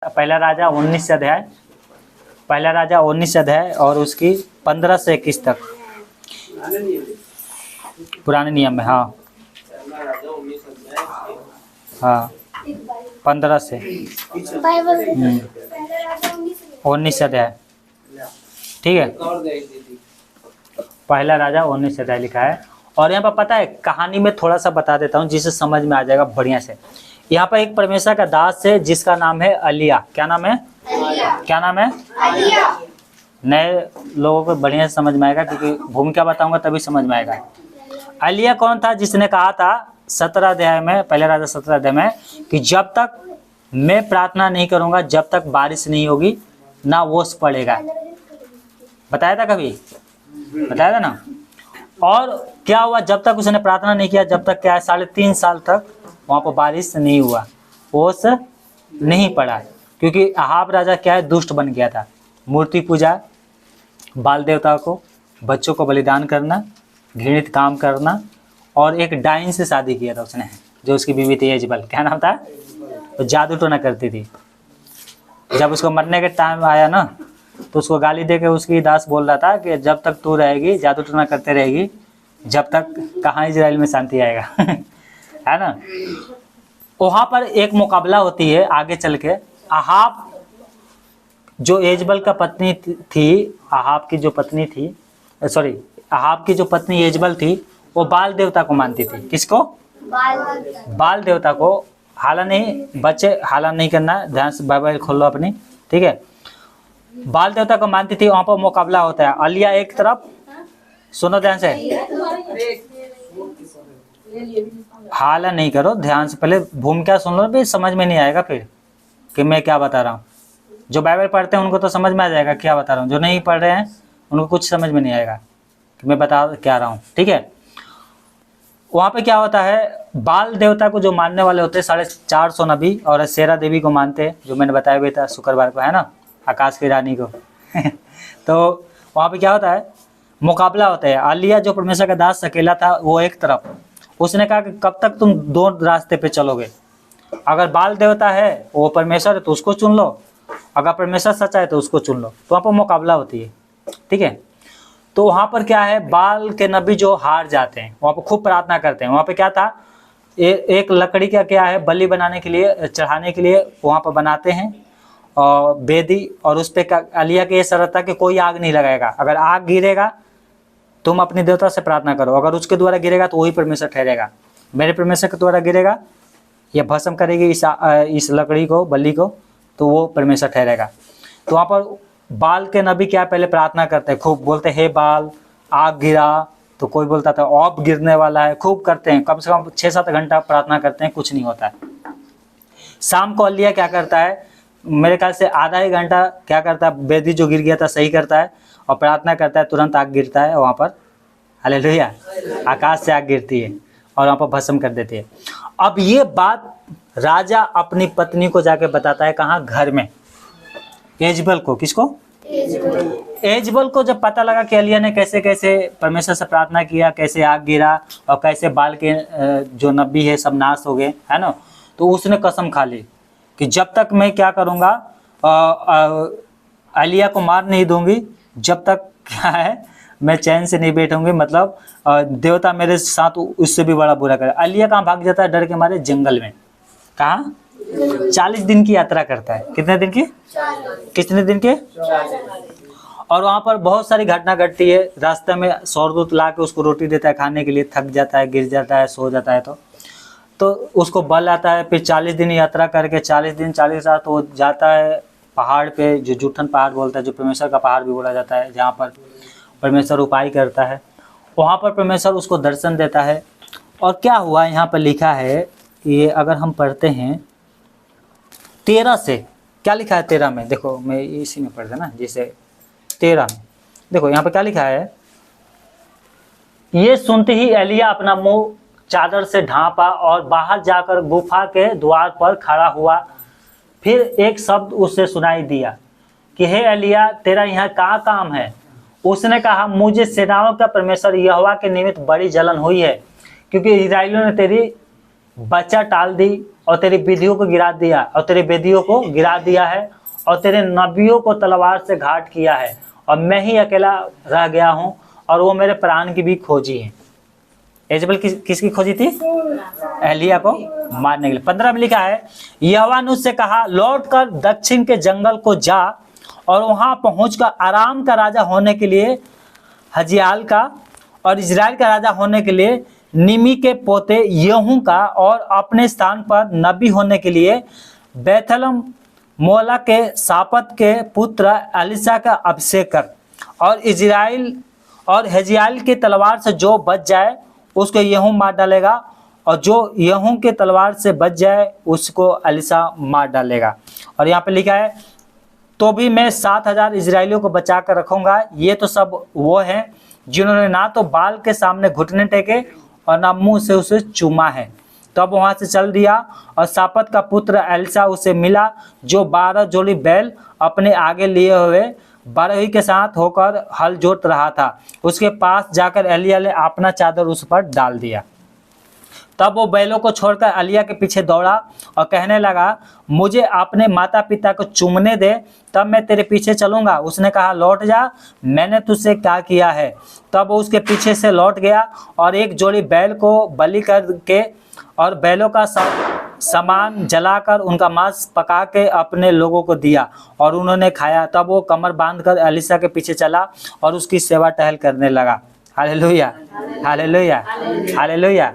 पहला राजा 19 अध्याय, पहला राजा 19 अध्याय और उसकी 15 से 21 तक पुराने नियम में। हाँ हाँ 15 से 19 अध्याय, ठीक है। पहला राजा 19 अध्याय लिखा है। और यहाँ पर पता है, कहानी में थोड़ा सा बता देता हूँ जिससे समझ में आ जाएगा बढ़िया से। यहाँ पर एक परमेश्वर का दास है जिसका नाम है अलिया। क्या नाम है? क्या नाम है? नए लोगों को बढ़िया से समझ में आएगा क्योंकि भूमिका बताऊंगा तभी समझ में आएगा। अलिया कौन था जिसने कहा था 17 अध्याय में, पहले राजा 17 अध्याय में, कि जब तक मैं प्रार्थना नहीं करूंगा, जब तक बारिश नहीं होगी ना ओस पड़ेगा। बताया था कभी? बताया था ना। और क्या हुआ? जब तक उसने प्रार्थना नहीं किया, जब तक क्या है 3.5 साल तक वहां पर बारिश नहीं हुआ, ओस नहीं पड़ा, क्योंकि अहाब राजा क्या है, दुष्ट बन गया था। मूर्ति पूजा, बाल देवता को, बच्चों को बलिदान करना, घृणित काम करना, और एक डाइन से शादी किया था उसने, जो उसकी बीवी थी यजबल। क्या नाम था? तो जादू टोना करती थी। जब उसको मरने के टाइम आया ना, तो उसको गाली दे के उसकी दास बोल रहा था कि जब तक तू रहेगी जादू टोना करते रहेगी, जब तक कहाँ इजराइल में शांति आएगा। है ना। वहां पर एक मुकाबला होती है आगे चल के। अहाब जो यजबल का पत्नी थी, अहाब की जो पत्नी थी, सॉरी, अहाब की जो पत्नी यजबल थी, वो बाल देवता को मानती थी। किसको? बाल देवता को। हाला नहीं बच्चे, हाला नहीं करना, ध्यान से बाइबल खोल लो अपनी, ठीक है। बाल देवता को मानती थी। वहां पर मुकाबला होता है। अलिया एक तरफ, सुनो ध्यान से, हाला नहीं करो, ध्यान से पहले भूमिका सुन लो, भी समझ में नहीं आएगा फिर कि मैं क्या बता रहा हूँ। जो बाइबल पढ़ते हैं उनको तो समझ में आ जाएगा क्या बता रहा हूँ, जो नहीं पढ़ रहे हैं उनको कुछ समझ में नहीं आएगा कि मैं बता क्या रहा हूँ, ठीक है। वहाँ पे क्या होता है, बाल देवता को जो मानने वाले होते हैं 450 नबी, और शेरा देवी को मानते हैं, जो मैंने बताया भी था शुक्रवार को, है ना, आकाश की रानी को। तो वहाँ पे क्या होता है, मुकाबला होता है। अलिया जो परमेश्वर का दास अकेला था, वो एक तरफ, उसने कहा कि कब तक तुम दो रास्ते पे चलोगे। अगर बाल देवता है वो परमेश्वर है तो उसको चुन लो, अगर परमेश्वर सच्चा है तो उसको चुन लो। तो वहाँ पर मुकाबला होती है, ठीक है। तो वहाँ पर क्या है, बाल के नबी जो हार जाते हैं, वहाँ पर खूब प्रार्थना करते हैं। वहाँ पे क्या था, एक लकड़ी का क्या है, बलि बनाने के लिए, चढ़ाने के लिए वहाँ पर बनाते हैं और बेदी, और उस पर अलिया की ये शर्त था कि कोई आग नहीं लगाएगा। अगर आग गिरेगा तुम अपने देवता से प्रार्थना करो, अगर उसके द्वारा गिरेगा तो वही परमेश्वर ठहरेगा। मेरे परमेश्वर के द्वारा गिरेगा या भस्म करेगी इस लकड़ी को, बलि को, तो वो परमेश्वर ठहरेगा। तो वहाँ पर बाल के नबी क्या पहले प्रार्थना करते हैं, खूब बोलते हैं, हे बाल आग गिरा, तो कोई बोलता था ऑफ गिरने वाला है, खूब करते हैं, कम से कम 6-7 घंटा प्रार्थना करते हैं, कुछ नहीं होता है। शाम को अलिया क्या करता है, मेरे ख्याल से आधा ही घंटा क्या करता है, बेदी जो गिर गया था सही करता है और प्रार्थना करता है, तुरंत आग गिरता है वहाँ पर। हालेलुया, आकाश से आग गिरती है और वहाँ पर भस्म कर देती है। अब ये बात राजा अपनी पत्नी को जाके बताता है, कहाँ, घर में, यजबल को। किसको? यजबल को जब पता लगा कि अलिया ने कैसे कैसे परमेश्वर से प्रार्थना किया, कैसे आग गिरा और कैसे बाल के जो नबी है सब नाश हो गए, है ना, तो उसने कसम खा ली कि जब तक मैं क्या करूँगा, अलिया को मार नहीं दूंगी, जब तक क्या है मैं चैन से नहीं बैठूंगी। मतलब देवता मेरे साथ उससे भी बड़ा बुरा करे। अलिया कहाँ भाग जाता है डर के मारे, जंगल में। कहाँ? 40 दिन की यात्रा करता है। कितने दिन की? कितने दिन के? और वहाँ पर बहुत सारी घटना घटती है। रास्ते में स्वर्गदूत ला के उसको रोटी देता है खाने के लिए, थक जाता है, गिर जाता है, सो जाता है, तो उसको बल आता है। फिर 40 दिन यात्रा करके 40 दिन 40 रात वो जाता है पहाड़ पे, जो जूठन पहाड़ बोलता है, जो परमेश्वर का पहाड़ भी बोला जाता है, जहाँ पर परमेश्वर उपाय करता है। वहाँ पर परमेश्वर उसको दर्शन देता है। और क्या हुआ, यहाँ पर लिखा है कि अगर हम पढ़ते हैं 13 से, क्या लिखा है 13 में, देखो मैं इसी में पढ़ता ना, जैसे 13 में देखो यहाँ पर क्या लिखा है, ये सुनते ही एलिया अपना मुंह चादर से ढांपा और बाहर जाकर गुफा के द्वार पर खड़ा हुआ। फिर एक शब्द उससे सुनाई दिया कि हे एलिया, तेरा यहाँ क्या काम है? उसने कहा, मुझे सेनाओं का परमेश्वर यहोवा के निमित्त बड़ी जलन हुई है, क्योंकि इस्राएलियों ने तेरी बच्चा टाल दी और तेरी विधियों को गिरा दिया, और तेरी वेदियों को गिरा दिया है, और तेरे नबियों को तलवार से घात किया है, और मैं ही अकेला रह गया हूँ, और वो मेरे प्राण की भी खोजी है। एजेबल किसकी खोजी थी? एलिया को मारने के लिए। 15 में लिखा है, यहोवा ने उससे कहा, लौटकर दक्षिण के जंगल को जा और वहां पहुंचकर आराम का राजा होने के लिए हजियाल का और इजराइल का राजा होने के लिए निमी के पोते येहू का और अपने स्थान पर नबी होने के लिए बैथलम मोला के सापत के पुत्र एलिसा का अभिषेक कर, और इजराइल और हजियाल की तलवार से जो बच जाए उसको येहू मार डालेगा, और जो येहू के तलवार से बच जाए उसको एलिसा मार डालेगा। और यहाँ पे लिखा है, तो भी मैं 7,000 इजराइलियों को बचा कर रखूंगा। ये तो सब वो हैं जिन्होंने ना तो बाल के सामने घुटने टेके और ना मुंह से उसे चूमा है। तब वहां से चल दिया, और सापत का पुत्र एलिसा उसे मिला, जो 12 जोड़ी बैल अपने आगे लिए हुए 12 के साथ होकर हल जोत रहा था। उसके पास जाकर एलिया ने अपना चादर उस पर डाल दिया। तब वो बैलों को छोड़कर एलिया के पीछे दौड़ा और कहने लगा, मुझे अपने माता पिता को चूमने दे, तब मैं तेरे पीछे चलूंगा। उसने कहा, लौट जा, मैंने तुझसे क्या किया है? तब वो उसके पीछे से लौट गया और एक जोड़ी बैल को बलि करके और बैलों का सामान जलाकर उनका मांस पका के अपने लोगों को दिया, और उन्होंने खाया। तब वो कमर बांधकर एलिसा के पीछे चला और उसकी सेवा टहल करने लगा। Hallelujah, hallelujah, hallelujah.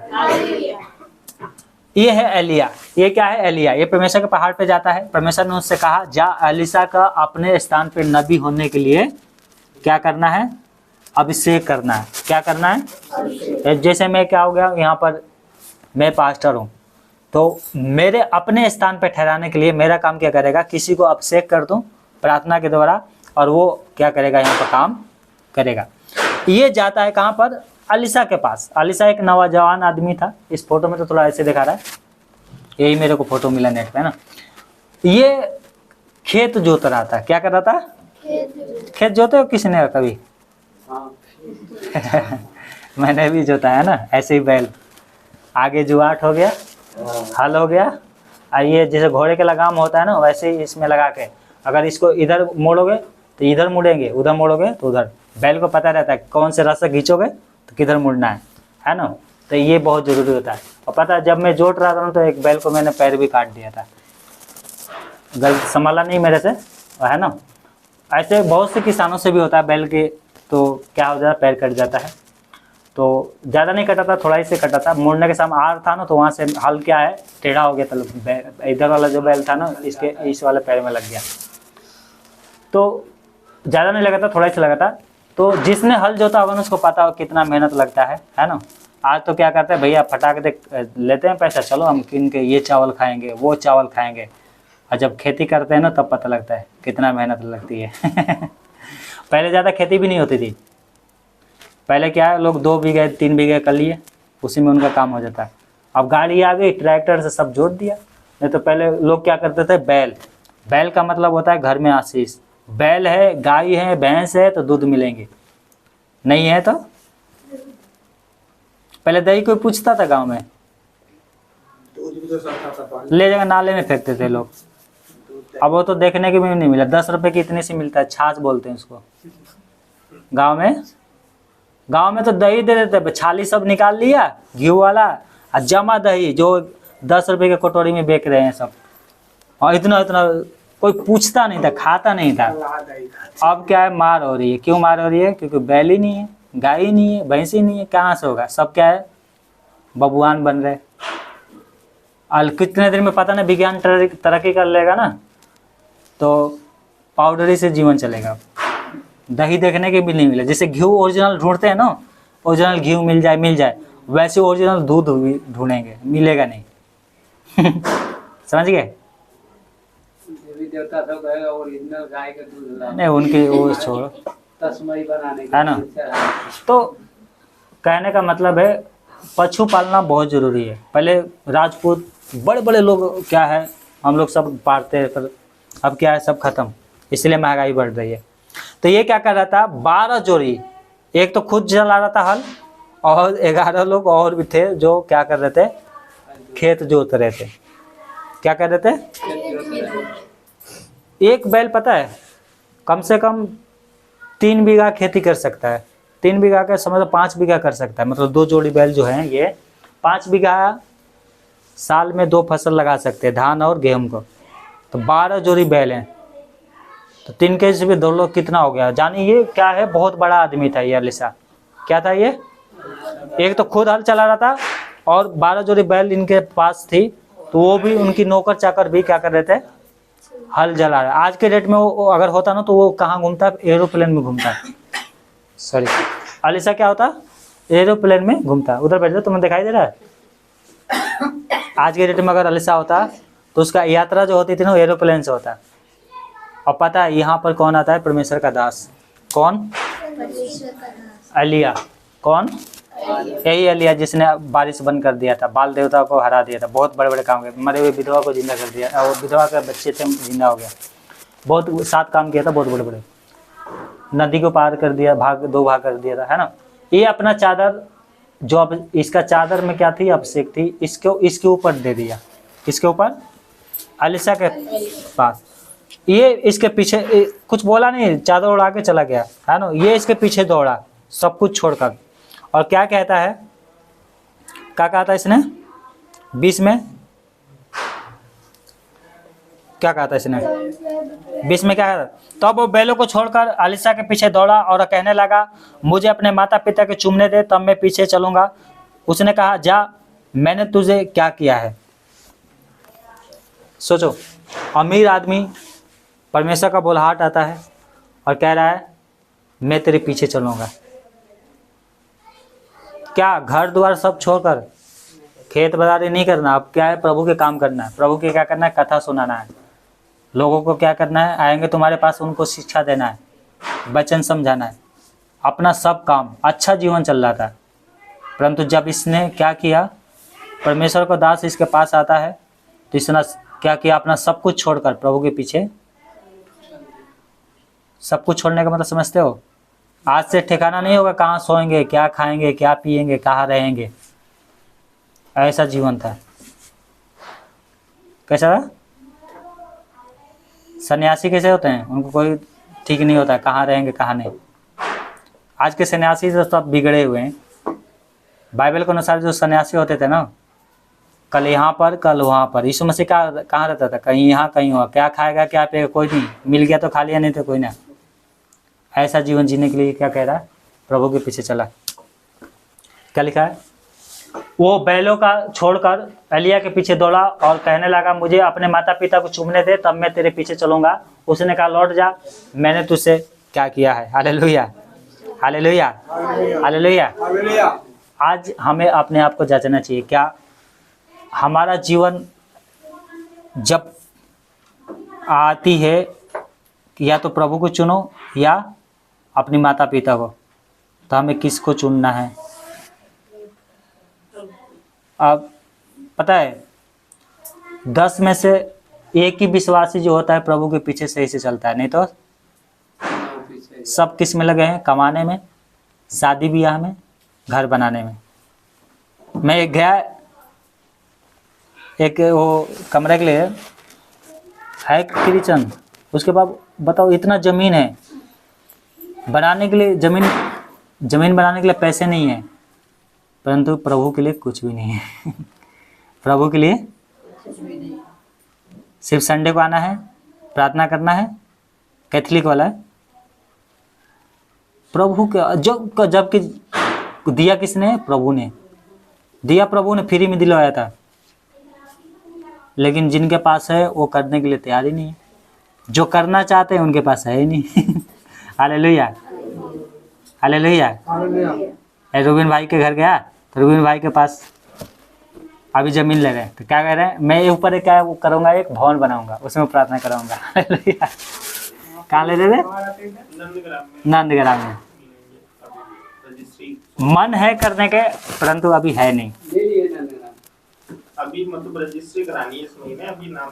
ये है एलिया। ये क्या है? एलिया। ये परमेश्वर के पहाड़ पे जाता है। परमेश्वर ने उससे कहा, जा एलिसा का अपने स्थान पे नबी होने के लिए क्या करना है? अभिषेक करना है। क्या करना है? जैसे मैं क्या हो गया यहाँ पर, मैं पास्टर हूँ, तो मेरे अपने स्थान पे ठहराने के लिए मेरा काम क्या करेगा? किसी को अभिषेक कर दूँ प्रार्थना के द्वारा, और वो क्या करेगा? यहाँ पर काम करेगा। ये जाता है कहाँ पर? एलिसा के पास। एलिसा एक नौजवान आदमी था। इस फोटो में तो थोड़ा ऐसे दिखा रहा है, यही मेरे को फोटो मिला नेट पे ना। ये खेत जोत रहा था। क्या कर रहा था? खेत जोते हो किसने कभी? मैंने भी जोता है ना, ऐसे ही बैल। आगे जुआट हो गया, हल हो गया, और ये जैसे घोड़े के लगाम होता है ना, वैसे ही इसमें लगा के अगर इसको इधर मोड़ोगे तो इधर मुड़ेंगे, उधर मोड़ोगे तो उधर। बैल को पता रहता है कौन से रास्ते खींचोगे तो किधर मुड़ना है ना। तो ये बहुत ज़रूरी होता है। और पता है, जब मैं जोत रहा था तो एक बैल को मैंने पैर भी काट दिया था, गलत संभाला नहीं मेरे से, है ना। ऐसे बहुत से किसानों से भी होता है बैल के, तो क्या हो जाता है, पैर कट जाता है। तो ज़्यादा नहीं कटा था, थोड़ा ही से कटा था। मुड़ने के समय आ था ना, तो वहाँ से हल क्या है, टेढ़ा हो गया। तो इधर वाला जो बैल था ना, इसके इस वाले पैर में लग गया। तो ज़्यादा नहीं लगा था, थोड़ा ही से लगा था। तो जिसने हल जोता होगा ना, उसको पता हो कितना मेहनत लगता है ना। आज तो क्या करते हैं भैया, फटाक दे लेते हैं पैसा, चलो हम किन के ये चावल खाएंगे, वो चावल खाएंगे। और जब खेती करते हैं ना, तब पता लगता है कितना मेहनत लगती है। पहले ज़्यादा खेती भी नहीं होती थी। पहले क्या है, लोग 2 बीघे 3 बीघे कर लिए, उसी में उनका काम हो जाता है। अब गाड़ी आ गई, ट्रैक्टर से सब जोत दिया। नहीं तो पहले लोग क्या करते थे, बैल का मतलब होता है घर में आशीष। बैल है, गाय है, भैंस है तो दूध मिलेंगे, नहीं है तो पहले दही कोई पूछता था गांव में, ले जाकर नाले में फेंकते थे लोग। अब वो तो देखने के भी नहीं मिला। 10 रुपए की इतनी सी मिलता है, छाछ बोलते हैं उसको गांव में तो दही दे देते, छाली सब निकाल लिया घी वाला, और जमा दही जो 10 रुपए के कटोरी में बेच रहे हैं सब। और इतना कोई पूछता नहीं था, खाता नहीं था। अब क्या है, मार हो रही है। क्यों मार हो रही है? क्योंकि बैल ही नहीं है, गाय ही नहीं है, भैंस ही नहीं है, कहाँ से होगा? सब क्या है, बबुआन बन रहे। और कितने दिन में पता नहीं विज्ञान तरक्की कर लेगा ना, तो पाउडरी से जीवन चलेगा। दही देखने के भी नहीं मिले। जैसे घी ओरिजिनल ढूंढते हैं ना, ओरिजिनल घी मिल जाए, वैसे ओरिजिनल दूध भी ढूंढेंगे, मिलेगा नहीं। समझ गए? देवता सब कहेगा ओरिजिनल गाय का दूध लाओ, नहीं उनकी वो छोड़ो, तस्मई बनाने है ना। तो कहने का मतलब है, पशु पालना बहुत ज़रूरी है। पहले राजपूत बड़े बड़े लोग क्या है, हम लोग सब पालते हैं, पर अब क्या है, सब खत्म, इसलिए महंगाई बढ़ रही है। तो ये क्या कर रहा था, 12 जोड़ी, एक तो खुद चला रहा था हल, और 11 लोग और भी थे जो क्या कर रहे थे, खेत जोत रहे थे। क्या कह रहे थे? एक बैल पता है कम से कम 3 बीघा खेती कर सकता है। 3 बीघा का समझ 5 बीघा कर सकता है, मतलब 2 जोड़ी बैल जो हैं ये 5 बीघा साल में 2 फसल लगा सकते हैं, धान और गेहूं को। तो 12 जोड़ी बैल हैं, तो 3 के से भी 2 लोग कितना हो गया? जानिए ये क्या है, बहुत बड़ा आदमी था ये अलीसा। क्या था ये? एक तो खुद हल चला रहा था और 12 जोड़ी बैल इनके पास थी, तो वो भी उनकी नौकर चाकर भी क्या कर रहे थे? हल चला रहे। आज के डेट में वो अगर होता ना तो वो कहाँ घूमता? एरोप्लेन में घूमता। सॉरी, अलीसा क्या होता? एरोप्लेन में घूमता। उधर बैठ जाओ, तुम्हें दिखाई दे रहा है? आज के डेट में अगर अलीसा होता तो उसका यात्रा जो होती थी ना वो एरोप्लेन से होता। और पता है यहाँ पर कौन आता है? परमेश्वर का दास। कौन? एलिया। कौन? यही एलिया जिसने बारिश बंद कर दिया था, बाल देवता को हरा दिया था, बहुत बड़े बड़े काम किए, मरे हुए विधवा को जिंदा कर दिया, और विधवा के बच्चे थे जिंदा हो गया, बहुत 7 काम किया था, बहुत बड़े बड़े। नदी को पार कर दिया, 2 भाग कर दिया था, है ना। ये अपना चादर जो अब इसका चादर में क्या थी? अभिषेक थी, इसके ऊपर दे दिया। इसके ऊपर अलीसा के पास। ये इसके पीछे कुछ बोला नहीं, चादर उड़ा के चला गया, है ना। ये इसके पीछे दौड़ा सब कुछ छोड़कर। और क्या कहता है? क्या कहा था इसने 20 में? क्या कहा था इसने 20 में? क्या कहा था? तब वो बैलों को छोड़कर अलीसा के पीछे दौड़ा और कहने लगा, मुझे अपने माता पिता के चूमने दे, तब मैं पीछे चलूंगा। उसने कहा, जा, मैंने तुझे क्या किया है? सोचो, अमीर आदमी, परमेश्वर का बुलाहट आता है और कह रहा है मैं तेरे पीछे चलूंगा। क्या घर द्वार सब छोड़कर खेत बाड़ी नहीं करना? अब क्या है? प्रभु के काम करना है। प्रभु के क्या करना है? कथा सुनाना है। लोगों को क्या करना है? आएंगे तुम्हारे पास, उनको शिक्षा देना है, वचन समझाना है। अपना सब काम, अच्छा जीवन चल रहा था। परंतु जब इसने क्या किया, परमेश्वर का दास इसके पास आता है तो इसने क्या किया? अपना सब कुछ छोड़कर प्रभु के पीछे। सब कुछ छोड़ने का मतलब समझते हो? आज से ठिकाना नहीं होगा कहाँ सोएंगे, क्या खाएंगे, क्या पिएंगे, कहाँ रहेंगे। ऐसा जीवन था। कैसा था? सन्यासी कैसे होते हैं? उनको कोई ठीक नहीं होता कहाँ रहेंगे कहाँ नहीं। आज के सन्यासी तो सब बिगड़े हुए हैं। बाइबल के अनुसार जो सन्यासी होते थे ना, कल यहाँ पर कल वहाँ पर। यीशु मसीह कहाँ रहता था? कहीं यहाँ कहीं वहाँ। क्या खाएगा क्या पिएगा कोई नहीं, मिल गया तो खा लिया, नहीं तो कोई ना। ऐसा जीवन जीने के लिए क्या कह रहा है? प्रभु के पीछे चला। क्या लिखा है? वो बैलों का छोड़कर एलिया के पीछे दौड़ा और कहने लगा, मुझे अपने माता पिता को चूमने दे, तब मैं तेरे पीछे चलूंगा। उसने कहा, लौट जा, मैंने तुझसे क्या किया है। Hallelujah, hallelujah, hallelujah. आज हमें अपने आप को जांचना चाहिए, क्या हमारा जीवन जब आती है या तो प्रभु को चुनो या अपनी माता पिता को, तो हमें किसको चुनना है? अब पता है 10 में से 1 ही विश्वासी जो होता है प्रभु के पीछे सही से चलता है, नहीं तो सब किस में लगे हैं? कमाने में, शादी ब्याह में, घर बनाने में। मैं गया एक वो कमरे के लिए है किचन, उसके बाद बताओ इतना ज़मीन है बनाने के लिए, ज़मीन बनाने के लिए पैसे नहीं है, परंतु प्रभु के लिए कुछ भी नहीं है। प्रभु के लिए सिर्फ संडे को आना है, प्रार्थना करना है, कैथलिक वाला है। प्रभु के जबकि दिया किसने? प्रभु ने दिया, प्रभु ने फ्री में दिलवाया था। लेकिन जिनके पास है वो करने के लिए तैयार ही नहीं है, जो करना चाहते हैं उनके पास है ही नहीं। Hallelujah, hallelujah. रूबिन भाई के घर गया तो रूबिन भाई के पास अभी ज़मीन ले रहे हैं, तो क्या कह रहे हैं? मैं ऊपर एक क्या करूँगा? एक भवन बनाऊंगा, उसमें प्रार्थना कराऊंगा। हालेलुया। कहाँ ले रहे थे? नंदग्राम में। मन है करने के, परंतु अभी है नहीं। अभी मतलब रजिस्ट्री करानी है इस महीने, अभी नाम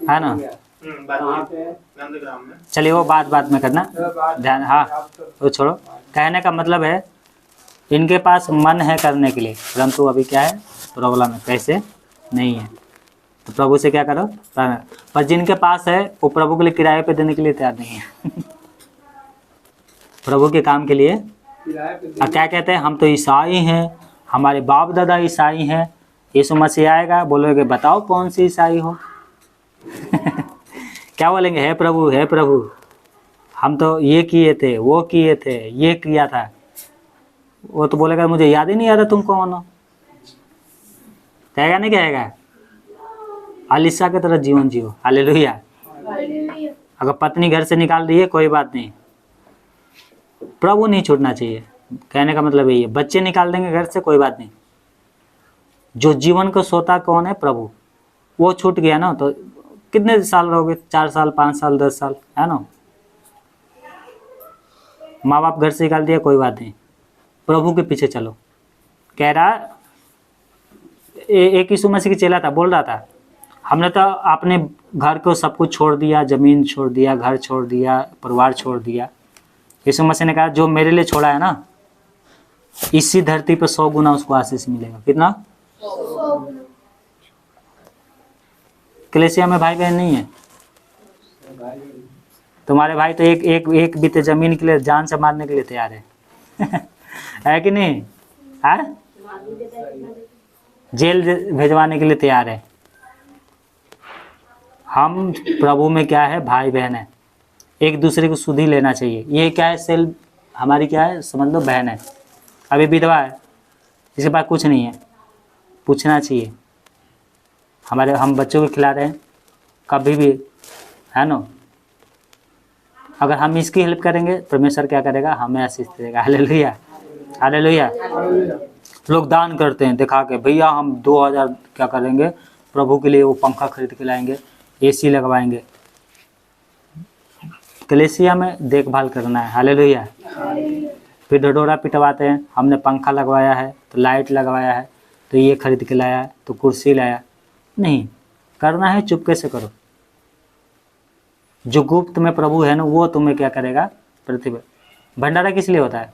है ना? नंदग्राम में। चलिए वो बात में करना ध्यान। हाँ वो छोड़ो, कहने का मतलब है इनके पास मन है करने के लिए, परंतु अभी क्या है? प्रॉब्लम है, पैसे नहीं है। तो प्रभु से क्या करो, प्रार्थना। पर जिनके पास है वो प्रभु के लिए किराए पे देने के लिए तैयार नहीं है प्रभु के काम के लिए। किराए पे और क्या कहते हैं, हम तो ईसाई हैं, हमारे बाप दादा ईसाई हैं, यीशु मसीह आएगा बोलोगे बताओ कौन सी ईसाई हो क्या बोलेंगे, हे प्रभु हम तो ये किए थे, वो किए थे, ये किया था। वो तो बोलेगा मुझे याद ही नहीं आ रहा तुम कौन हो। कहेगा नहीं कहेगा, अलीसा की तरह जीवन जियो, हालेलुया। अगर पत्नी घर से निकाल दी है कोई बात नहीं, प्रभु नहीं छूटना चाहिए। कहने का मतलब यही है, बच्चे निकाल देंगे घर से कोई बात नहीं, जो जीवन को सोता कौन है, प्रभु। वो छूट गया ना तो कितने साल रहोगे, 4 साल 5 साल 10 साल, है ना। माँ बाप घर से निकाल दिया कोई बात नहीं, प्रभु के पीछे चलो। कह रहा एक यीशु मसीह की चेला था, बोल रहा था हमने तो अपने घर को सब कुछ छोड़ दिया, जमीन छोड़ दिया, घर छोड़ दिया, परिवार छोड़ दिया। यीशु मसीह ने कहा जो मेरे लिए छोड़ा है ना, इसी धरती पर 100 गुना उसको आशीष मिलेगा। कितना? कलीसिया में भाई बहन नहीं है, तुम्हारे भाई तो एक बीते जमीन के लिए जान से मारने के लिए तैयार है है कि नहीं? है, जेल भेजवाने के लिए तैयार है। हम प्रभु में क्या है, भाई बहन है, एक दूसरे को सुधि लेना चाहिए। ये क्या है, सेल हमारी क्या है, समझ लो बहन है, अभी विधवा है, इसके पास कुछ नहीं है, पूछना चाहिए। हम बच्चों को खिला रहे हैं कभी भी, है ना। अगर हम इसकी हेल्प करेंगे परमेश्वर क्या करेगा, हमें आशीष देगा। Hallelujah hallelujah. लोग दान करते हैं दिखा के, भैया हम 2000 क्या करेंगे प्रभु के लिए, वो पंखा खरीद के लाएंगे, AC लगवाएंगे। कलीसिया में देखभाल करना है। हालेलुया। फिर ढिढोरा पिटवाते हैं, हमने पंखा लगवाया है तो लाइट लगवाया है तो ये खरीद के लाया है तो कुर्सी लाया। नहीं करना है, चुपके से करो। जो गुप्त में प्रभु है ना, वो तुम्हें क्या करेगा, प्रतिभा। भंडारा किस लिए होता है?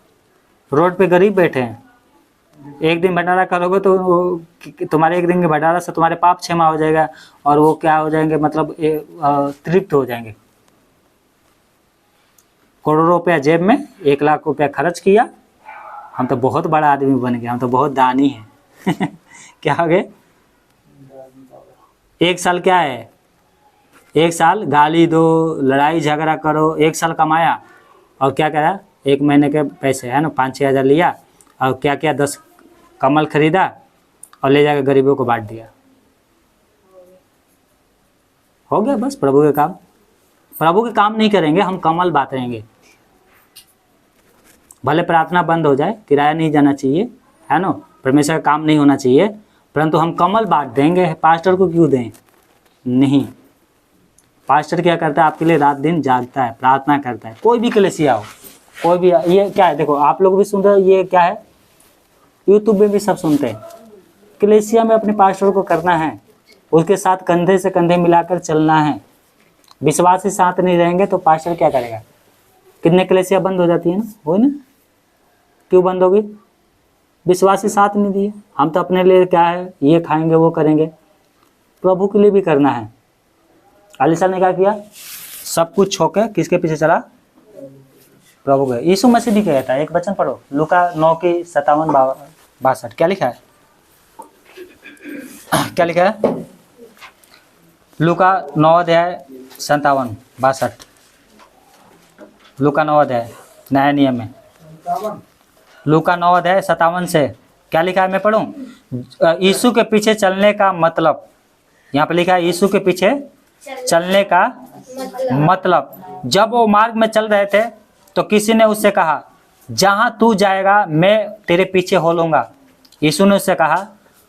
रोड पे गरीब बैठे हैं, एक दिन भंडारा करोगे तो तुम्हारे एक दिन के भंडारा से तुम्हारे पाप क्षमा हो जाएगा और वो क्या हो जाएंगे, मतलब तृप्त हो जाएंगे। करोड़ों रुपया जेब में, 1 लाख रुपया खर्च किया, हम तो बहुत बड़ा आदमी बन गए, हम तो बहुत दानी हैं क्या हो गए? 1 साल क्या है, 1 साल गाली दो, लड़ाई झगड़ा करो, 1 साल कमाया और क्या करा, 1 महीने के पैसे है ना 5-6 हज़ार लिया और क्या क्या 10 कमल खरीदा और ले जाकर गरीबों को बांट दिया। हो गया बस प्रभु के काम। प्रभु के काम नहीं करेंगे, हम कमल बांटेंगे। भले प्रार्थना बंद हो जाए, किराया नहीं जाना चाहिए, है ना, परमेश्वर का काम नहीं होना चाहिए, परंतु हम कमल बांट देंगे। पास्टर को क्यों दें? नहीं, पास्टर क्या करता है, आपके लिए रात दिन जागता है, प्रार्थना करता है। कोई भी कलीसिया हो, कोई भी, ये क्या है, देखो आप लोग भी सुन रहे हो, ये क्या है, यूट्यूब में भी सब सुनते हैं। कलीसिया में अपने पास्टर को करना है, उसके साथ कंधे से कंधे मिलाकर चलना है। विश्वासी साथ नहीं रहेंगे तो पास्टर क्या करेगा? कितने कलीसिया बंद हो जाती है ना, हो ना, क्यों बंद होगी? विश्वासी साथ नहीं दिए। हम तो अपने लिए क्या है, ये खाएंगे वो करेंगे, प्रभु के लिए भी करना है। अलीसा ने क्या किया, सब कुछ छोड़ के किसके पीछे चला? प्रभु के। यीशु मसीह भी कहता है, एक वचन पढ़ो, लूका 9:57-62, क्या लिखा है, क्या लिखा है? लूका 9:57-62, लूका 9 नया नियम में, लूका 9:57 से क्या लिखा है, मैं पढ़ूं? यीशु के पीछे चलने का मतलब, यहाँ पे लिखा है यीशु के पीछे चलने का मतलब। जब वो मार्ग में चल रहे थे तो किसी ने उससे कहा, जहां तू जाएगा मैं तेरे पीछे हो लूंगा। यीशु ने उससे कहा,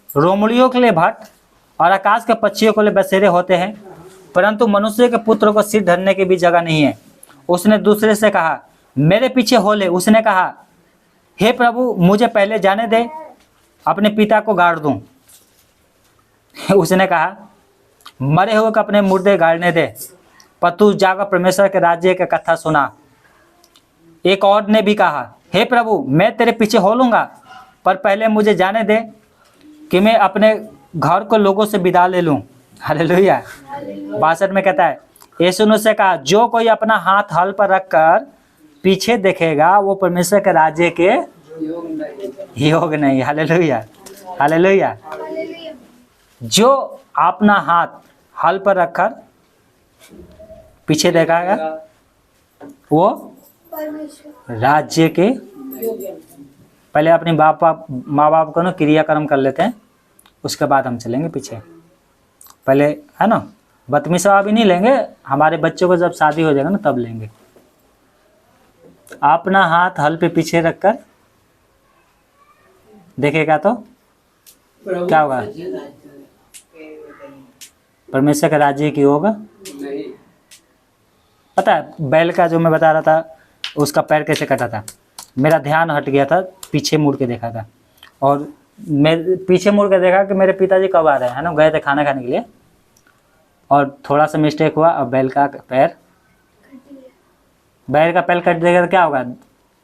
रोमड़ियों के लिए भट्ट और आकाश के पक्षियों के लिए बसेरे होते हैं, परंतु मनुष्य के पुत्र को सिर धरने की भी जगह नहीं है। उसने दूसरे से कहा, मेरे पीछे हो ले। उसने कहा, हे प्रभु मुझे पहले जाने दे, अपने पिता को गाड़ दूं। उसने कहा, मरे हुए को अपने मुर्दे गाड़ने दे, पर तू जाकर परमेश्वर के राज्य की कथा सुना। एक और ने भी कहा, हे प्रभु मैं तेरे पीछे हो लूंगा, पर पहले मुझे जाने दे कि मैं अपने घर को लोगों से विदा ले लूं। हालेलुया। 62 में कहता है, यीशु ने उससे कहा, जो कोई अपना हाथ हल पर रखकर पीछे देखेगा वो परमेश्वर के राज्य के योग नहीं। योग नहीं। Hallelujah, hallelujah. जो अपना हाथ हल पर रखकर पीछे देखेगा वो राज्य के, पहले अपने माँ बाप को ना क्रियाकर्म कर लेते हैं, उसके बाद हम चलेंगे पीछे। पहले है ना, बदतमीज़ी अभी नहीं लेंगे, हमारे बच्चों को जब शादी हो जाएगा ना तब लेंगे। अपना हाथ हल पे पीछे रखकर देखेगा तो क्या होगा? परमेश्वर के राज्य की होगा। नहीं। पता है बैल का जो मैं बता रहा था उसका पैर कैसे कटा था, मेरा ध्यान हट गया था, पीछे मुड़ के देखा था और मैं पीछे मुड़ के देखा कि मेरे पिताजी कब आ रहे हैं, है ना, गए थे खाना खाने के लिए और थोड़ा सा मिस्टेक हुआ और बैल का पैर कट देगा तो क्या होगा?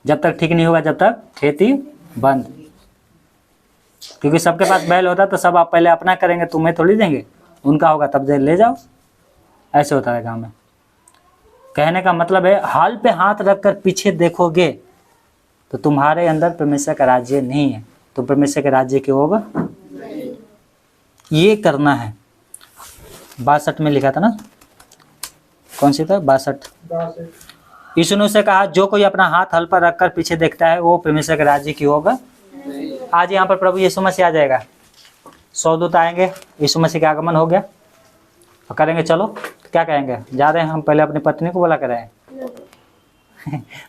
जब तक ठीक नहीं होगा जब तक खेती बंद, क्योंकि सबके पास बैल होता तो सब आप पहले अपना करेंगे, तुम्हें थोड़ी देंगे, उनका होगा तब ले जाओ। ऐसे होता है गाँव में। कहने का मतलब है हाल पे हाथ रखकर पीछे देखोगे तो तुम्हारे अंदर परमेश्वर का राज्य नहीं है, तो परमेश्वर के राज्य के होगा। ये करना है। 62 में लिखा था ना, कौन सी था? 62। यीशु ने उससे कहा, जो कोई अपना हाथ हल पर रखकर पीछे देखता है वो परमेश्वर के राज्य की होगा। आज यहाँ पर प्रभु यीशु मसीह आ जाएगा, 100 दूत आएंगे, यीशु मसीह का आगमन हो गया और करेंगे चलो, तो क्या कहेंगे? जा रहे हैं हम, पहले अपनी पत्नी को बुला कर आए।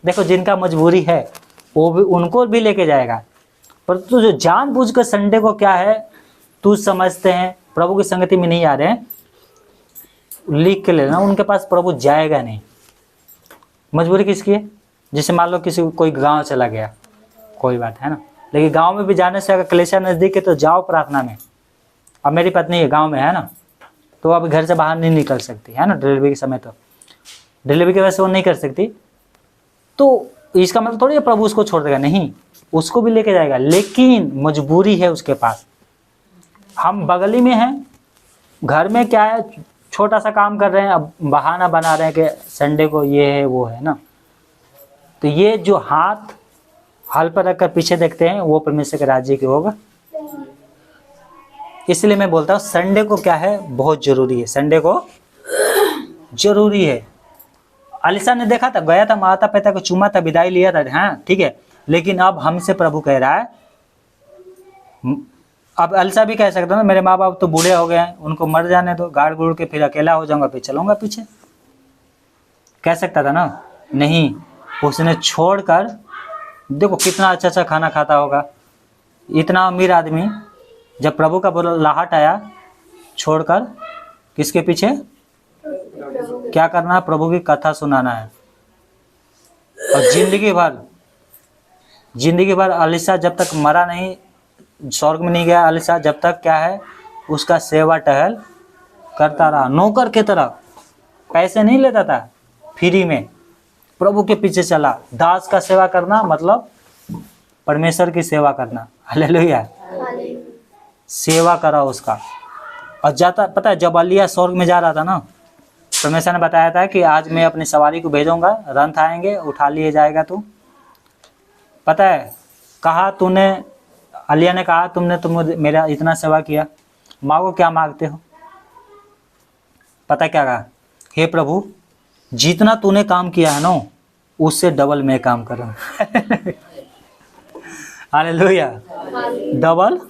देखो जिनका मजबूरी है वो भी, उनको भी लेके जाएगा, पर तू जो जानबूझकर संडे को क्या है तू समझते हैं प्रभु की संगति में नहीं आ रहे हैं, लिख के लेना, उनके पास प्रभु जाएगा नहीं। मजबूरी किसकी है? जैसे मान लो किसी कोई गांव चला गया, कोई बात है ना, लेकिन गांव में भी जाने से अगर कलेशा नज़दीक है तो जाओ प्रार्थना में। अब मेरी पत्नी है गांव में, है ना, तो अब घर से बाहर नहीं निकल सकती, है ना, डिलीवरी के समय, तो डिलीवरी की वजह से वो नहीं कर सकती, तो इसका मतलब थोड़ी है प्रभु उसको छोड़ देगा, नहीं, उसको भी लेके जाएगा, लेकिन मजबूरी है उसके पास। हम बगली में हैं, घर में क्या है, छोटा सा काम कर रहे हैं, अब बहाना बना रहे हैं कि संडे को ये है वो है ना, तो ये जो हाथ हल पर रखकर पीछे देखते हैं वो परमेश्वर के राज्य के होगा। इसलिए मैं बोलता हूँ संडे को क्या है, बहुत जरूरी है, संडे को जरूरी है। अलीसा ने देखा था, गया था, माता पिता को चूमा था, विदाई लिया था, हाँ ठीक है, लेकिन अब हमसे प्रभु कह रहा है, अब अलीसा भी कह सकता ना, मेरे माँ बाप तो बूढ़े हो गए हैं, उनको मर जाने दो, गाड़ गुड़ के फिर अकेला हो जाऊंगा, फिर चलूंगा पीछे, कह सकता था ना, नहीं, उसने छोड़कर, देखो कितना अच्छा अच्छा खाना खाता होगा, इतना अमीर आदमी, जब प्रभु का बुलाहट आया, छोड़कर किसके पीछे? क्या करना है? प्रभु की कथा सुनाना है। और जिंदगी भर अलीसा जब तक मरा नहीं, स्वर्ग में नहीं गया, अलीसा जब तक क्या है, उसका सेवा टहल करता रहा, नौकर के तरह, पैसे नहीं लेता था, फ्री में प्रभु के पीछे चला। दास का सेवा करना मतलब परमेश्वर की सेवा करना। हालेलुया, सेवा करा उसका। और जाता, पता है जब अलिया स्वर्ग में जा रहा था ना, परमेश्वर ने बताया था कि आज मैं अपनी सवारी को भेजूंगा, रंथ आएंगे, उठा लिए जाएगा तू। पता है कहा तूने, अलिया ने कहा तुमने मेरा इतना सेवा किया, मांगो क्या मांगते हो? पता क्या कहा? हे प्रभु, जितना तूने काम किया है ना उससे डबल मैं काम करूं। Hallelujah, double.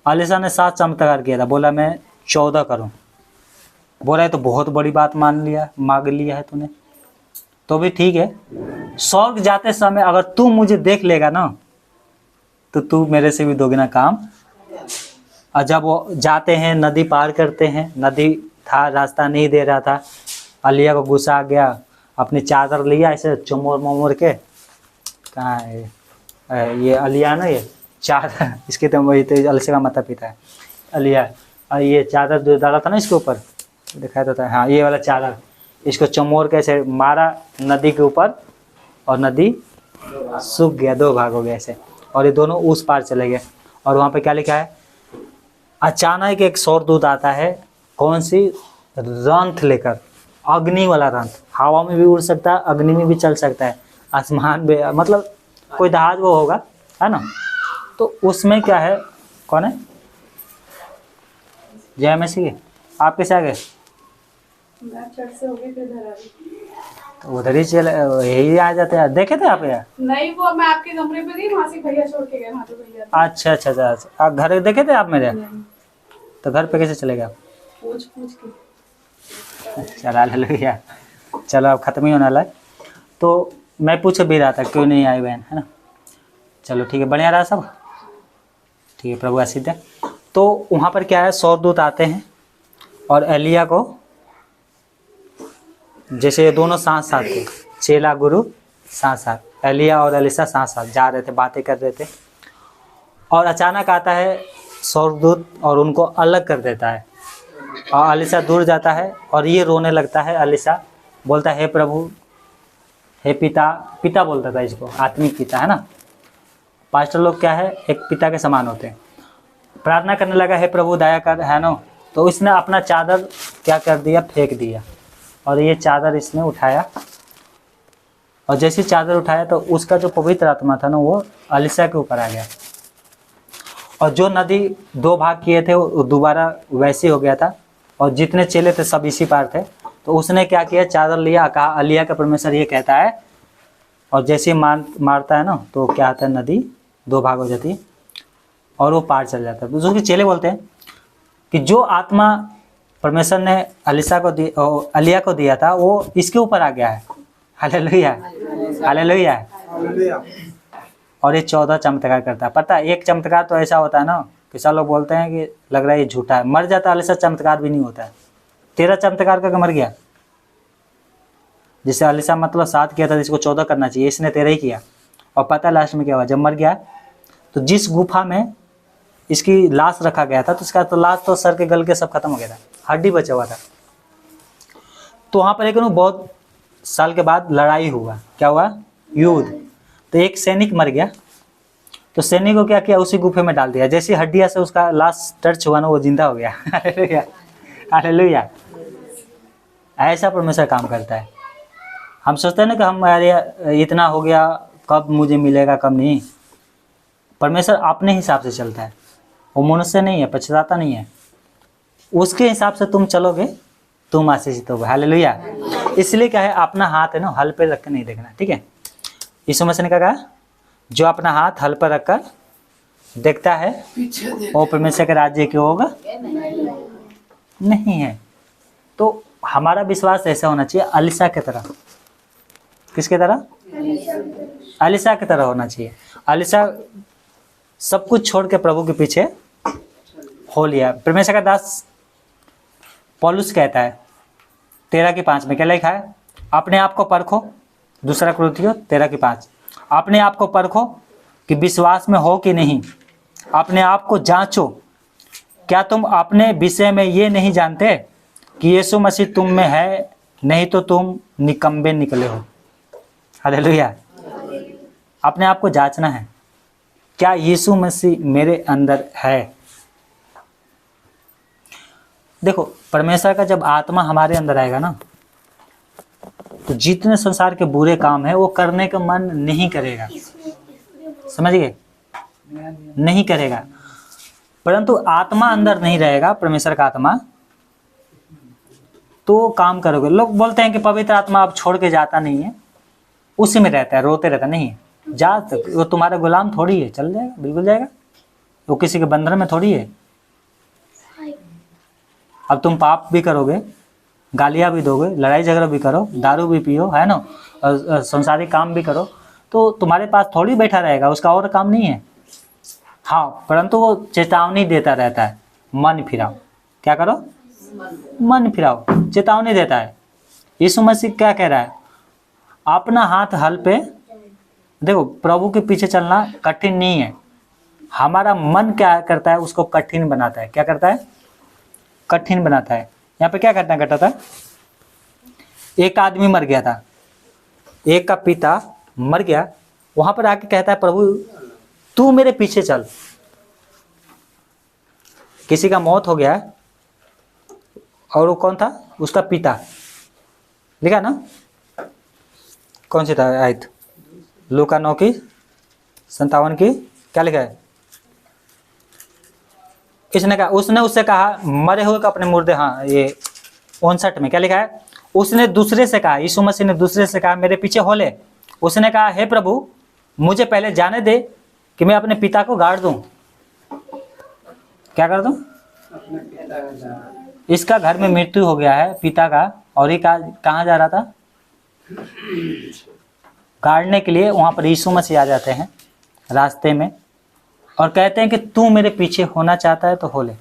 अलीसा ने 7 चमत्कार किया था, बोला मैं 14 करूं। बोला है तो बहुत बड़ी बात मांग लिया है तूने, तो भी ठीक है। स्वर्ग जाते समय अगर तू मुझे देख लेगा ना तो तू मेरे से भी दोगुना काम। और जब वो जाते हैं, नदी पार करते हैं, नदी था, रास्ता नहीं दे रहा था, अलिया को गुस्सा आ गया, अपनी चादर लिया, ऐसे चुमोर के, कहाँ है ये अलिया ना, ये चादर, इसके तो वही तो अलीसा का माता पिता है अलिया, और ये चादर जो डाला था ना इसके ऊपर, दिखाई देता है, हाँ ये वाला चादर, इसको चमोर के ऐसे मारा नदी के ऊपर, और नदी सूख गया, 2 भाग हो गया ऐसे, और ये दोनों उस पार चले गए। और वहाँ पे क्या लिखा है? अचानक एक स्वर्गदूत आता है, कौन सी, रंथ लेकर, अग्नि वाला रंथ, हवा में भी उड़ सकता है, अग्नि में भी चल सकता है, आसमान में, मतलब कोई जहाज वो होगा, है ना। तो उसमें क्या है, कौन है, जय मसीह, आप कैसे आ गए? चर्च से हो गई फिर घर आ गई। तो उधर ही चले, यही आ जाते हैं, देखे थे आप यार? नहीं, वो मैं आपके कमरे पे थी, वहाँ से भैया छोड़ के गए, वहाँ पे भैया थे। अच्छा अच्छा अच्छा अच्छा। आप घर देखे थे आप मेरे? नहीं, तो घर पे कैसे चले गए आप? पूछ पूछ के। चला ले यार, चलो अब ख़त्म ही होने वाला है। तो मैं पूछ भी रहा था क्यों नहीं आई बहन, है ना। चलो ठीक है, बढ़िया रहा सब, ठीक है, प्रभु आशीष दे। तो वहाँ पर क्या है, स्वर्गदूत आते हैं और एलिया को, जैसे ये दोनों साथ साथ थे, चेला गुरु साथ साथ, एलिया और एलिसा साथ साथ जा रहे थे, बातें कर रहे थे, और अचानक आता है स्वर्गदूत और उनको अलग कर देता है, और एलिसा दूर जाता है और ये रोने लगता है। एलिसा बोलता है, हे प्रभु, हे पिता, पिता बोलता था इसको, आत्मिक पिता, है ना। पास्टर लोग क्या है, एक पिता के समान होते हैं। प्रार्थना करने लगा, हे प्रभु दया कर, है ना। तो इसने अपना चादर क्या कर दिया, फेंक दिया, और ये चादर इसने उठाया, और जैसी चादर उठाया तो उसका जो पवित्र आत्मा था ना, वो एलिसा के ऊपर आ गया, और जो नदी दो भाग किए थे वो दोबारा वैसे हो गया था, और जितने चेले थे सब इसी पार थे। तो उसने क्या किया, चादर लिया, कहा एलिया का परमेश्वर ये कहता है, और जैसे मारता है ना, तो क्या होता है, नदी दो भाग हो जाती है और वो पार चल जाता है। तो उसके चेले बोलते हैं कि जो आत्मा परमेश्वर ने एलिया को दिया था वो इसके ऊपर आ गया है। Hallelujah, hallelujah. और ये 14 चमत्कार करता है। पता है, एक चमत्कार तो ऐसा होता है ना कि सब लोग बोलते हैं कि लग रहा है ये झूठा है, मर जाता है, एलिसा चमत्कार भी नहीं होता है। 13 चमत्कार करके मर गया, जिससे एलिसा मतलब 7 किया था, जिसको 14 करना चाहिए, इसने 13 ही किया। और पता है लास्ट में क्या हुआ, जब मर गया तो जिस गुफा में इसकी लाश रखा गया था, तो इसका तो लाश तो सर के गल के सब खत्म हो गया था, हड्डी बचा हुआ था। तो वहाँ पर एक बहुत साल के बाद लड़ाई हुआ, क्या हुआ, युद्ध। तो एक सैनिक मर गया, तो सैनिक को क्या किया, उसी गुफे में डाल दिया, जैसी हड्डियाँ से उसका लाश टच हुआ ना, वो जिंदा हो गया। Hallelujah, hallelujah. ऐसा परमेश्वर काम करता है। हम सोचते हैं ना कि हम यार इतना हो गया, कब मुझे मिलेगा, कब नहीं। परमेश्वर अपने हिसाब से चलता है, वो मनुष्य नहीं है, पछताता नहीं है। उसके हिसाब से तुम चलोगे, तुम आशीषित होगे। हालेलुया। इसलिए क्या है, अपना हाथ है ना हल पे रख कर नहीं देखना, ठीक है। यीशु मसीह ने कहा, जो अपना हाथ हल पर रखकर देखता है वो परमेश्वर के राज्य के होगा नहीं है। तो हमारा विश्वास ऐसा होना चाहिए, एलिसा की तरह। किसके तरह? एलिसा की तरह होना चाहिए। एलिसा सब कुछ छोड़ के प्रभु के पीछे हो लिया। परमेश्वर का दास पौलुस कहता है 13:5 में क्या लिखा है, अपने आप को परखो, दूसरा कुरिन्थियों 13:5, अपने आप को परखो कि विश्वास में हो कि नहीं, अपने आप को जांचो, क्या तुम अपने विषय में ये नहीं जानते कि यीशु मसीह तुम में है, नहीं तो तुम निकम्बे निकले हो। हालेलुया। अपने आप को जांचना है, क्या यीशु मसीह मेरे अंदर है। देखो, परमेश्वर का जब आत्मा हमारे अंदर आएगा ना, तो जितने संसार के बुरे काम है वो करने का मन नहीं करेगा, समझ गए, नहीं करेगा। परंतु आत्मा अंदर नहीं रहेगा, परमेश्वर का आत्मा, तो काम करोगे। लोग बोलते हैं कि पवित्र आत्मा आप छोड़ के जाता नहीं है, उसी में रहता है, रोते रहता नहीं है। जा, वो तुम्हारा गुलाम थोड़ी है, चल जाएगा, बिल्कुल जाएगा। वो किसी के बंधन में थोड़ी है। अब तुम पाप भी करोगे, गालियाँ भी दोगे, लड़ाई झगड़ा भी करो, दारू भी पियो, है ना, और संसारिक काम भी करो, तो तुम्हारे पास थोड़ी बैठा रहेगा, उसका और काम नहीं है। हाँ, परंतु वो चेतावनी देता रहता है, मन फिराओ। क्या करो? मन फिराओ, चेतावनी देता है। यीशु मसीह क्या कह रहा है, अपना हाथ हल पे देखो। प्रभु के पीछे चलना कठिन नहीं है, हमारा मन क्या करता है, उसको कठिन बनाता है। क्या करता है? कठिन बनाता है। यहाँ पे क्या घटना घटा था, एक आदमी मर गया था, एक का पिता मर गया, वहां पर आके कहता है, प्रभु तू मेरे पीछे चल। किसी का मौत हो गया है और वो कौन था, उसका पिता, लिखा ना, कौन सी था आयत, लूका 9:57 की, क्या लिखा है, इसने कहा, उसने उससे कहा, मरे हुए का अपने मुर्दे, हाँ ये 59 में क्या लिखा है, उसने दूसरे से कहा, यीशु मसीह ने दूसरे से कहा मेरे पीछे हो ले। उसने कहा हे प्रभु मुझे पहले जाने दे कि मैं अपने पिता को गाड़ दूं। क्या कर दूं? अपने पिता का जान। इसका घर में मृत्यु हो गया है पिता का, और ये कहाँ जा रहा था, गाड़ने के लिए। वहां पर यीशु मसीह आ जाते हैं रास्ते में और कहते हैं कि तू मेरे पीछे होना चाहता है तो हो ले।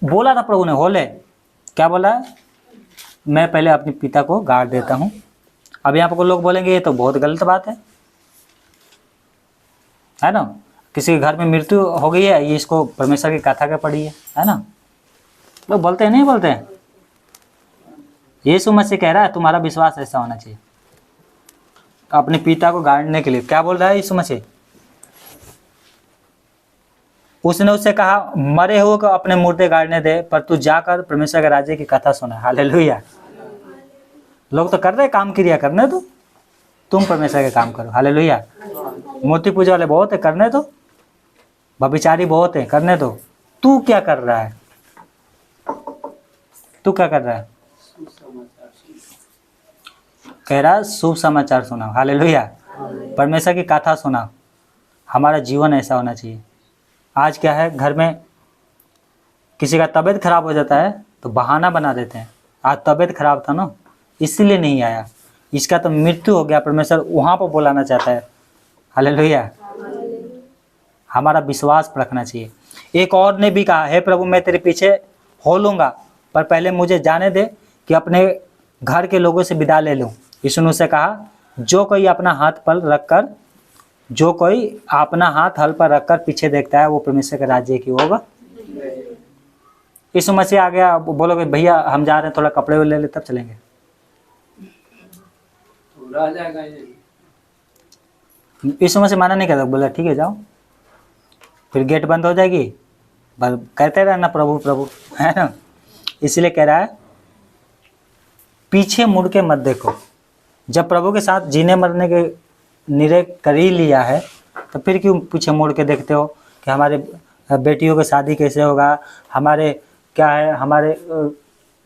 बोला था प्रभु ने हो ले, क्या बोला, मैं पहले अपने पिता को गाड़ देता हूं। अब यहाँ पर लोग बोलेंगे ये तो बहुत गलत बात है ना, किसी के घर में मृत्यु हो गई है, ये इसको परमेश्वर की कथा के पढ़ी है ना, लोग बोलते हैं, नहीं बोलते हैं। यीशु मसीह कह रहा है तुम्हारा विश्वास ऐसा होना चाहिए अपने पिता को गाड़ने के लिए। क्या बोल रहा है यीशु मसीह? उसने उससे कहा मरे हुए को अपने मुर्दे गाड़ने दे, पर तू जाकर परमेश्वर के राज्य की कथा सुना। हालेलुया। लोग तो कर रहे काम क्रिया, करने दो, तुम परमेश्वर के काम करो। हालेलुया। मूर्ति पूजा वाले बहुत है, करने दो, व्यभिचारी बहुत है, करने दो। तू क्या कर रहा है, तू क्या कर रहा है? कह रहा शुभ समाचार सुनाओ। हालेलुया। परमेश्वर की कथा सुनाओ। हमारा जीवन ऐसा होना चाहिए। आज क्या है, घर में किसी का तबीयत खराब हो जाता है तो बहाना बना देते हैं, आज तबीयत खराब था ना इसलिए नहीं आया, इसका तो मृत्यु हो गया, परमेश्वर वहां पर बुलाना चाहता है। हालेलुया। हमारा विश्वास रखना चाहिए। एक और ने भी कहा हे प्रभु मैं तेरे पीछे हो लूंगा, पर पहले मुझे जाने दे कि अपने घर के लोगों से विदा ले लूं। यीशु ने उससे कहा जो कोई अपना हाथ हल पर रखकर पीछे देखता है वो परमेश्वर के राज्य की होगा। यीशु मसीह आ गया, बोलोगे भैया हम जा रहे हैं, थोड़ा कपड़े ले ले तब चलेंगे, रह जाएगा ये। यीशु मसीह माना नहीं करता, बोला ठीक है जाओ, फिर गेट बंद हो जाएगी, बस कहते रहना प्रभु प्रभु, है ना। इसलिए कह रहा है पीछे मुड़ के मत देखो। जब प्रभु के साथ जीने मरने के निर्णय कर ही लिया है तो फिर क्यों पीछे मुड़ के देखते हो कि हमारे बेटियों की शादी कैसे होगा, हमारे क्या है, हमारे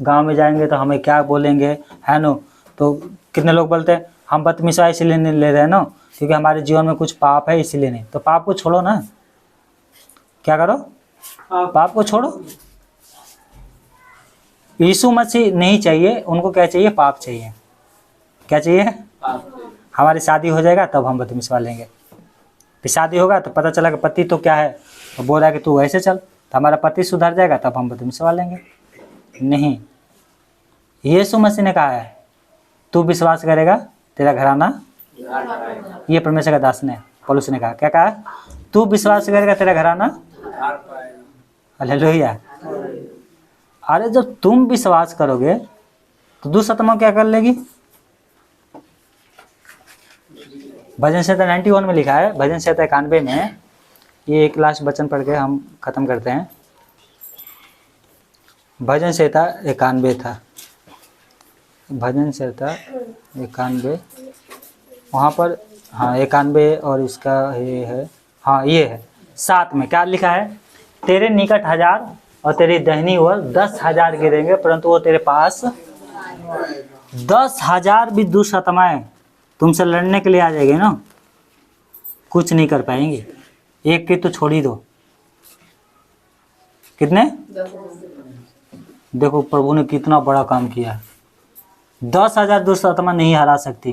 गांव में जाएंगे तो हमें क्या बोलेंगे, है ना। तो कितने लोग बोलते हैं हम बदतमीज़ी इसलिए नहीं ले रहे हैं ना क्योंकि हमारे जीवन में कुछ पाप है इसलिए नहीं। तो पाप को छोड़ो ना, क्या करो, पाप को छोड़ो। यीशु मसीह नहीं चाहिए, उनको क्या चाहिए, पाप चाहिए। क्या चाहिए? हमारी शादी हो जाएगा तब हम बदतमीज़ी लेंगे। फिर शादी होगा तो पता चला कि पति तो क्या है, तो बोल रहा है कि तू ऐसे चल, तो हमारा पति सुधर जाएगा तब हम बदतमीज़ी लेंगे। नहीं, यीशु मसीह ने कहा है तू विश्वास करेगा तेरा घराना, ये परमेश्वर का दास ने पौलुस ने कहा, क्या कहा, तू विश्वास करेगा तेरा घराना। हालेलुया। अरे जब तुम विश्वास करोगे तो दूसरा आत्मा क्या कर लेगी? भजन संहिता 91 में लिखा है, भजन संहिता 91 में, ये एक लास्ट वचन पढ़ के हम खत्म करते हैं। भजन संहिता 91 था, भजन संहिता 91, वहाँ पर हाँ 91 और इसका ये है, हाँ ये है 7 में क्या लिखा है, तेरे निकट 1000 और तेरी दाहिनी ओर 10,000 गिरेंगे परंतु वो तेरे पास 10,000 भी दुष्ट आत्माएं तुमसे लड़ने के लिए आ जाएगी ना, कुछ नहीं कर पाएंगे। एक की तो छोड़ ही दो, कितने, देखो प्रभु ने कितना बड़ा काम किया। 10,000 दुष्ट आत्मा नहीं हरा सकती।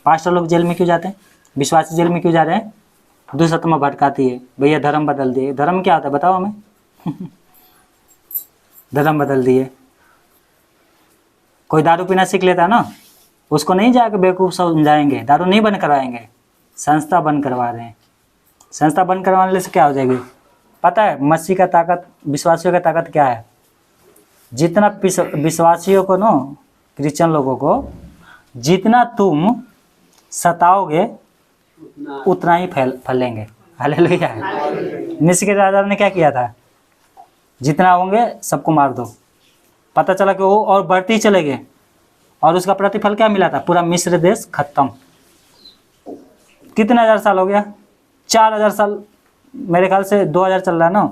पास्टर लोग जेल में क्यों जाते हैं, विश्वासी जेल में क्यों जा रहे हैं? दुष्ट आत्मा भटकाती है, भैया धर्म बदल दिए। धर्म क्या होता है बताओ हमें? धर्म बदल दिए। कोई दारू पीना सीख लेता है ना, उसको नहीं जाकर बेवकूफ़ समझाएंगे, दारू नहीं बंद करवाएंगे, संस्था बंद करवा रहे हैं। संस्था बंद करवाने से क्या हो जाएगी पता है? मसीह का ताकत, विश्वासियों का ताकत क्या है? जितना विश्वासियों को ना, क्रिश्चियन लोगों को जितना तुम सताओगे उतना ही फैलेंगे। हालेलुया। मिस्र के राजा ने क्या किया था, जितना होंगे सबको मार दो। पता चला कि वो और बढ़ते ही चले गए, और उसका प्रतिफल क्या मिला था, पूरा मिस्र देश खत्म। कितने हजार साल हो गया, 4000 साल, मेरे ख्याल से 2000 चल रहा है ना,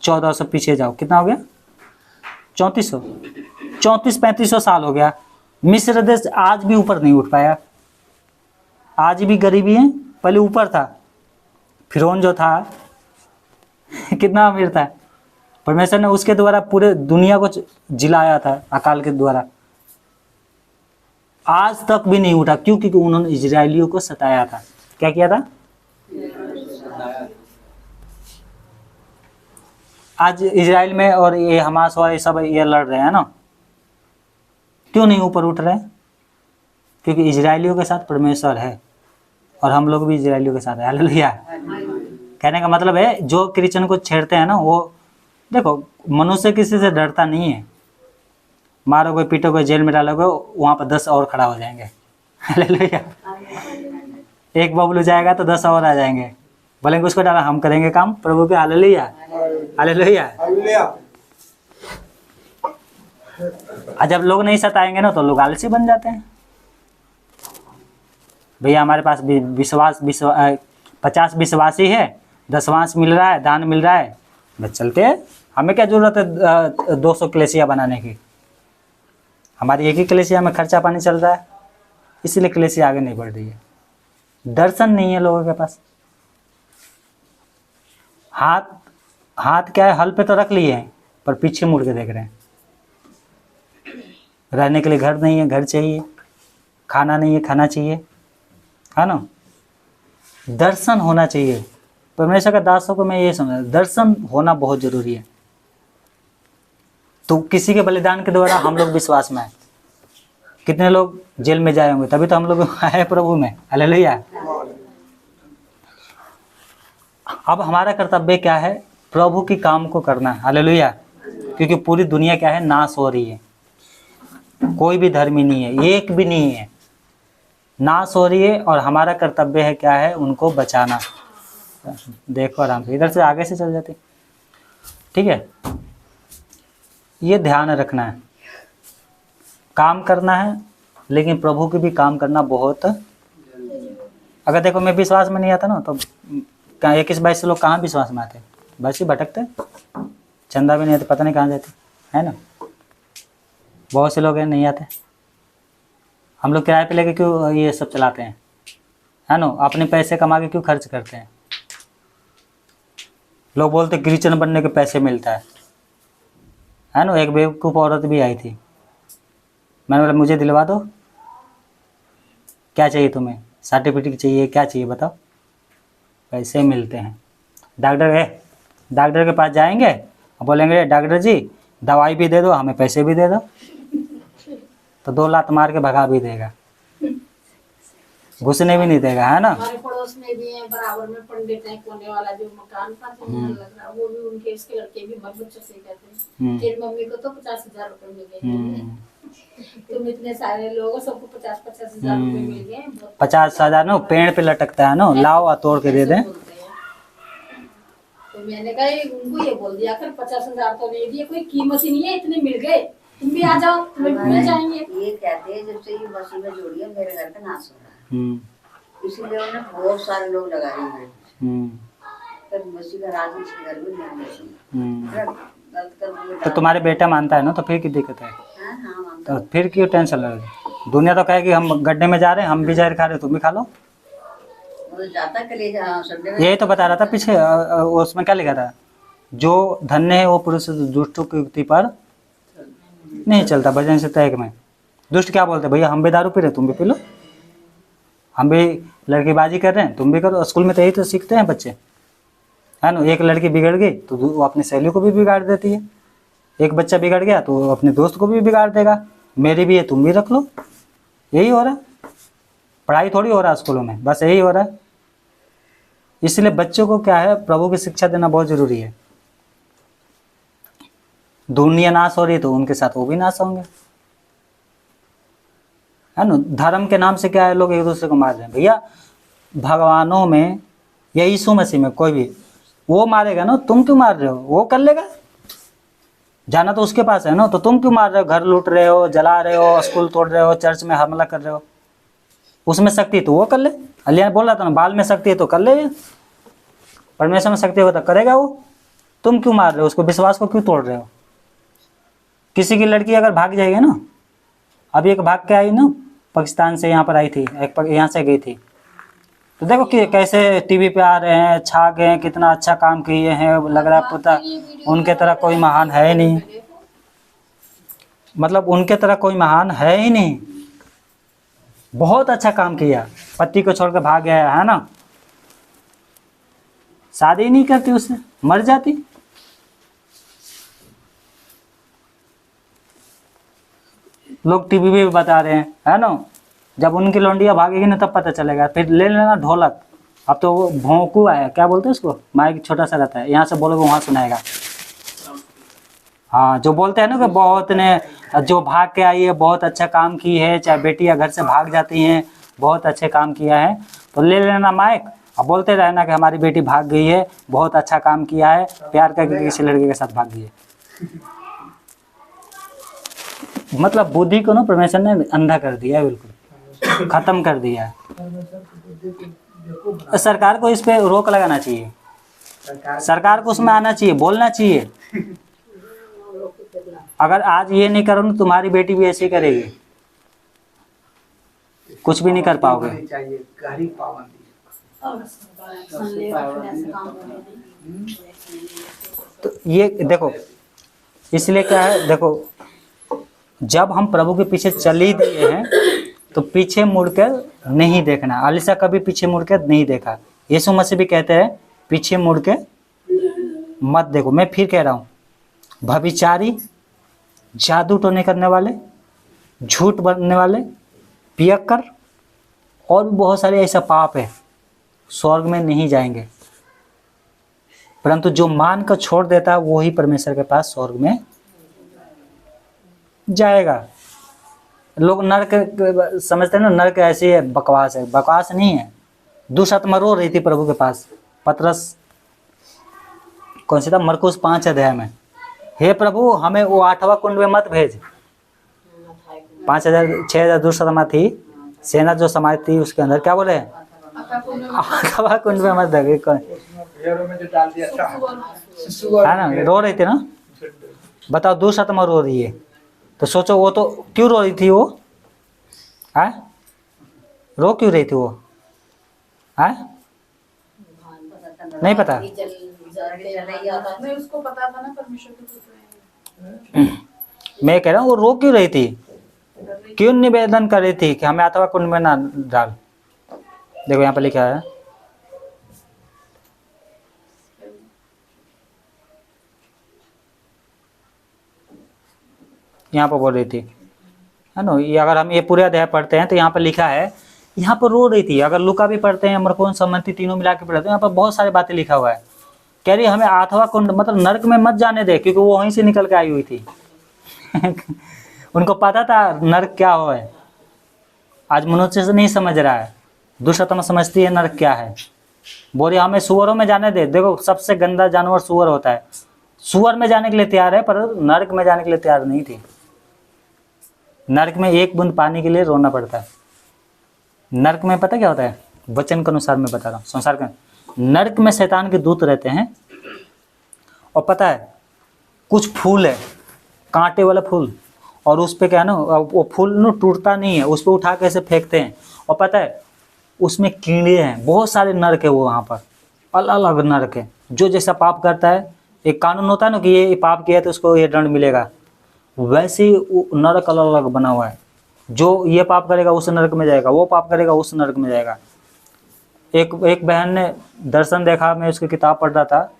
1400 पीछे जाओ, कितना हो गया, 3400, 3400-3500 साल हो गया। मिस्र देश आज भी ऊपर नहीं उठ पाया, आज भी गरीबी है। पहले ऊपर था, फिरौन जो था कितना अमीर था, परमेश्वर ने उसके द्वारा पूरे दुनिया को जिलाया था अकाल के द्वारा। आज तक भी नहीं उठा, क्यों? क्योंकि उन्होंने इजरायलियों को सताया था। क्या किया था? आज इजराइल में और ये हमास और ये सब ये लड़ रहे हैं ना, क्यों नहीं ऊपर उठ रहे हैं? क्योंकि इजरायलियों के साथ परमेश्वर है, और हम लोग भी इजरायलियों के साथ है। हालेलुया। कहने का मतलब है, जो क्रिश्चियन को छेड़ते हैं ना, वो देखो, मनुष्य किसी से डरता नहीं है। मारोगे, पीटोगे, जेल में डालोगे, वहाँ पर 10 और खड़ा हो जाएंगे। हालेलुया। एक बबलू जाएगा तो 10 और आ जाएंगे, बोलेंगे उसको डाला, हम करेंगे काम प्रभु के। Hallelujah, hallelujah. और जब लोग नहीं सताएंगे ना, तो लोग आलसी बन जाते हैं। भैया हमारे पास 50 विश्वासी है, 10वांश मिल रहा है, दान मिल रहा है, बस चलते हैं। हमें क्या जरूरत है 200 कलेसिया बनाने की? हमारी एक ही कलेसिया में खर्चा पानी चल रहा है, इसीलिए कलेसिया आगे नहीं बढ़ रही है। दर्शन नहीं है लोगों के पास। हाथ क्या है, हल पे तो रख लिए हैं, पर पीछे मुड़ के देख रहे हैं। रहने के लिए घर नहीं है, घर चाहिए। खाना नहीं है, खाना चाहिए, है ना। दर्शन होना चाहिए। परमेश्वर का दासों को मैं ये समझा, दर्शन होना बहुत जरूरी है। तो किसी के बलिदान के द्वारा हम लोग विश्वास में आए। कितने लोग जेल में जाए होंगे, तभी तो हम लोग आए प्रभु में। हालेलुया। अब हमारा कर्तव्य क्या है? प्रभु की काम को करना है। हालेलुया। क्योंकि पूरी दुनिया क्या है, नाश हो रही है। कोई भी धर्मी नहीं है, एक भी नहीं है, नाश हो रही है। और हमारा कर्तव्य है क्या है, उनको बचाना। देखो आराम से, इधर से आगे से चल जाते, ठीक है। ये ध्यान रखना है, काम करना है, लेकिन प्रभु की भी काम करना बहुत। अगर देखो मैं विश्वास में नहीं आता ना, तो 21-22 लोग कहाँ विश्वास में आते, बस ही भटकते, चंदा भी नहीं आते, पता नहीं कहाँ जाते, है ना। बहुत से लोग हैं नहीं आते। हम लोग किराए पे लेके क्यों ये सब चलाते हैं, है ना। अपने पैसे कमा के क्यों खर्च करते हैं। लोग बोलते क्रिश्चियन बनने के पैसे मिलता है ना। एक बेवकूफ़ औरत भी आई थी, मैंने बोला मुझे दिलवा दो, क्या चाहिए तुम्हें, सर्टिफिकेट चाहिए, क्या चाहिए बताओ, पैसे मिलते हैं। डॉक्टर के पास जाएंगे, बोलेंगे डॉक्टर जी दवाई भी दे दो, हमें पैसे भी दे दो, तो 2 लात मार के भगा भी देगा, घुसने भी नहीं देगा, है ना। हमारे पड़ोस में भी है, बराबर में पंडित है, कोने वाला जो मकान था जो लग रहा, वो भी उनके इसके लड़के भी बहुत बच्चों से कहते हैं, तेरी मम्मी को तो 50,000 रुपए मिल गए, तुम इतने सारे लोगों सबको 50,000 रुपए मिल गए। 50,000 ना पेड़ पे लटकता है ना, लाओ तोड़ के दे दें। तो मैंने कहा उनको ये बोल दिया कर 50,000 तो नहीं दिए, कोई कीमत ही नहीं है, इतने मिल गए, तुम भी आ जाओ, तुम्हें मिल जाएंगे। ये कहते हैं जब से ये मसीह में जोड़ी है, मेरे घर का नाश हो रहा है, इसीलिए उन्हें बहुत सारे लोग लगाए हुए हैं। तब मसीह का राज इसके घर में नहीं आना। तो तुम्हारे बेटा मानता है ना, तो फिर की दिक्कत है। तो फिर क्यों टेंशन ले रहे? दुनिया तो कहेगी हम गड्ढे में जा रहे हैं, हम भी जहर खा रहे हैं, तुम भी खा लो। जाता यही तो बता रहा था पीछे, उसमें क्या लिखा था, जो धन्य है वो पुरुष दुष्टों की युक्ति पर नहीं चलता, भजन से तहक में। दुष्ट क्या बोलते, भैया हम भी दारू पी रहे, तुम भी पी लो, हम भी लड़कीबाजी कर रहे हैं, तुम भी करो। स्कूल में तो यही तो सीखते हैं बच्चे, है ना। एक लड़की बिगड़ गई तो वो अपनी सहेली को भी बिगाड़ देती है, एक बच्चा बिगड़ गया तो वो अपने दोस्त को भी बिगाड़ देगा, मेरी भी है तुम भी रख लो। यही हो रहा है, पढ़ाई थोड़ी हो रहा है स्कूलों में, बस यही हो रहा है। इसलिए बच्चों को क्या है, प्रभु की शिक्षा देना बहुत जरूरी है। दुनिया नाश हो रही है तो उनके साथ वो भी नाश होंगे, है ना। धर्म के नाम से क्या है, लोग एक दूसरे को मार रहे हैं। भैया भगवानों में या यीशु मसीह में कोई भी, वो मारेगा ना, तुम क्यों मार रहे हो? वो कर लेगा, जाना तो उसके पास है ना, तो तुम क्यों मार रहे हो? घर लूट रहे हो, जला रहे हो, स्कूल तोड़ रहे हो, चर्च में हमला कर रहे हो। उसमें शक्ति तो वो कर ले, अलिया बोल रहा था ना, बाल में शक्ति है तो कर ले, परमेश्वर में शक्ति होगा तो करेगा वो। तुम क्यों मार रहे हो उसको? विश्वास को क्यों तोड़ रहे हो? किसी की लड़की अगर भाग जाएगी ना, अभी एक भाग के आई ना पाकिस्तान से, यहाँ पर आई थी, एक यहाँ से गई थी, तो देखो कि कैसे टीवी पे आ रहे हैं, छा गए हैं, कितना अच्छा काम किए हैं, लग रहा है पता उनके तरह कोई महान है ही नहीं, मतलब उनके तरह कोई महान है ही नहीं। बहुत अच्छा काम किया, पति को छोड़कर भाग गया है ना, शादी ही नहीं करती उससे, मर जाती। लोग टीवी पे बता रहे हैं, है ना, जब उनकी लौंडिया भागेगी ना तब पता चलेगा। फिर ले लेना ढोलक, अब तो वो भोंकू आया, क्या बोलते हैं उसको, माइक छोटा सा रहता है, यहाँ से बोलोगे वहाँ सुनाएगा। हाँ, जो बोलते हैं ना कि बहुत ने, जो भाग के आई है बहुत अच्छा काम की है, चाहे बेटियां घर से भाग जाती हैं बहुत अच्छे काम किया है, तो ले लेना माइक और बोलते रहना कि हमारी बेटी भाग गई है, बहुत अच्छा काम किया है, प्यार करके किसी लड़के के साथ भाग गई है। मतलब बुद्धि को ना परमेश्वर ने अंधा कर दिया है, बिल्कुल खत्म कर दिया है। सरकार को इस पे रोक लगाना चाहिए, सरकार को उसमें आना चाहिए, बोलना चाहिए। अगर आज ये नहीं करो ना, तुम्हारी बेटी भी ऐसे ही करेगी, कुछ भी नहीं कर पाओगे। चाहिए गहरी पाबंदी। तो ये देखो, इसलिए क्या है, देखो जब हम प्रभु के पीछे चल ही दिए हैं तो पीछे मुड़कर नहीं देखना। अलीसा कभी पीछे मुड़कर नहीं देखा। यीशु मसीह भी कहते हैं पीछे मुड़ के मत देखो। मैं फिर कह रहा हूँ, भविचारी, जादू टोने करने वाले, झूठ बोलने वाले, पियक्कर और भी बहुत सारे ऐसा पाप है, स्वर्ग में नहीं जाएंगे। परंतु जो मान कर छोड़ देता है वो ही परमेश्वर के पास स्वर्ग में जाएगा। लोग नरक समझते हैं ना, नरक ऐसी है, बकवास है। बकवास नहीं है। दुष्आत्मा रो रही थी प्रभु के पास, पतरस कौन सी था, मरकुस 5 अध्याय में, हे प्रभु हमें वो 8वां कुंड में मत भेज। 6,000 दुष्आत्मा थी, सेना जो समाज थी उसके अंदर, क्या बोले, 8वां कुंड में मत भेज। है ना, रो रही थी ना। बताओ, दुष्आत्मा रो रही है तो सोचो वो तो क्यों रो रही थी, वो है रो क्यों रही थी वो, है नहीं पता। नहीं, उसको पता था ना परमेश्वर के पुत्र हैं। मैं कह रहा हूँ वो रो क्यों रही थी, क्यों निवेदन कर रही थी कि हमें 8वां कुंड में ना डाल। देखो यहाँ पर लिखा है, यहाँ पर बोल रही थी, है ना। ये अगर हम ये पूरे अध्याय पढ़ते हैं तो यहाँ पर लिखा है, यहाँ पर रो रही थी। अगर लुका भी पढ़ते हैं, मरकुस, सम्मति, तीनों मिला के पढ़ते हैं, यहाँ पर बहुत सारी बातें लिखा हुआ है। कह रही हमें 8वां कुंड मतलब नरक में मत जाने दे, क्योंकि वो वहीं से निकल के आई हुई थी। उनको पता था नरक क्या हो है। आज मनुष्य से नहीं समझ रहा है, दुष्आत्मा समझती है नरक क्या है। बोले हमें सुअरों में जाने दे। देखो सबसे गंदा जानवर सुअर होता है, सुअर में जाने के लिए तैयार है, पर नरक में जाने के लिए तैयार नहीं थी। नरक में एक बूंद पानी के लिए रोना पड़ता है। नरक में पता क्या होता है, वचन के अनुसार मैं बता रहा हूँ। संसार का नरक में शैतान के दूत रहते हैं, और पता है कुछ फूल है, कांटे वाला फूल, और उस पे क्या है ना, वो फूल ना टूटता नहीं है, उस पे उठा के ऐसे फेंकते हैं, और पता है उसमें कीड़े हैं, बहुत सारे नरक है वो, वहाँ पर अलग अलग नरक है। जो जैसा पाप करता है, एक कानून होता है ना कि ये पाप किया तो उसको ये दंड मिलेगा, वैसे ही नरक अलग अलग बना हुआ है। जो ये पाप करेगा उस नरक में जाएगा, वो पाप करेगा उस नरक में जाएगा। एक बहन ने दर्शन देखा, मैं उसकी किताब पढ़ रहा था,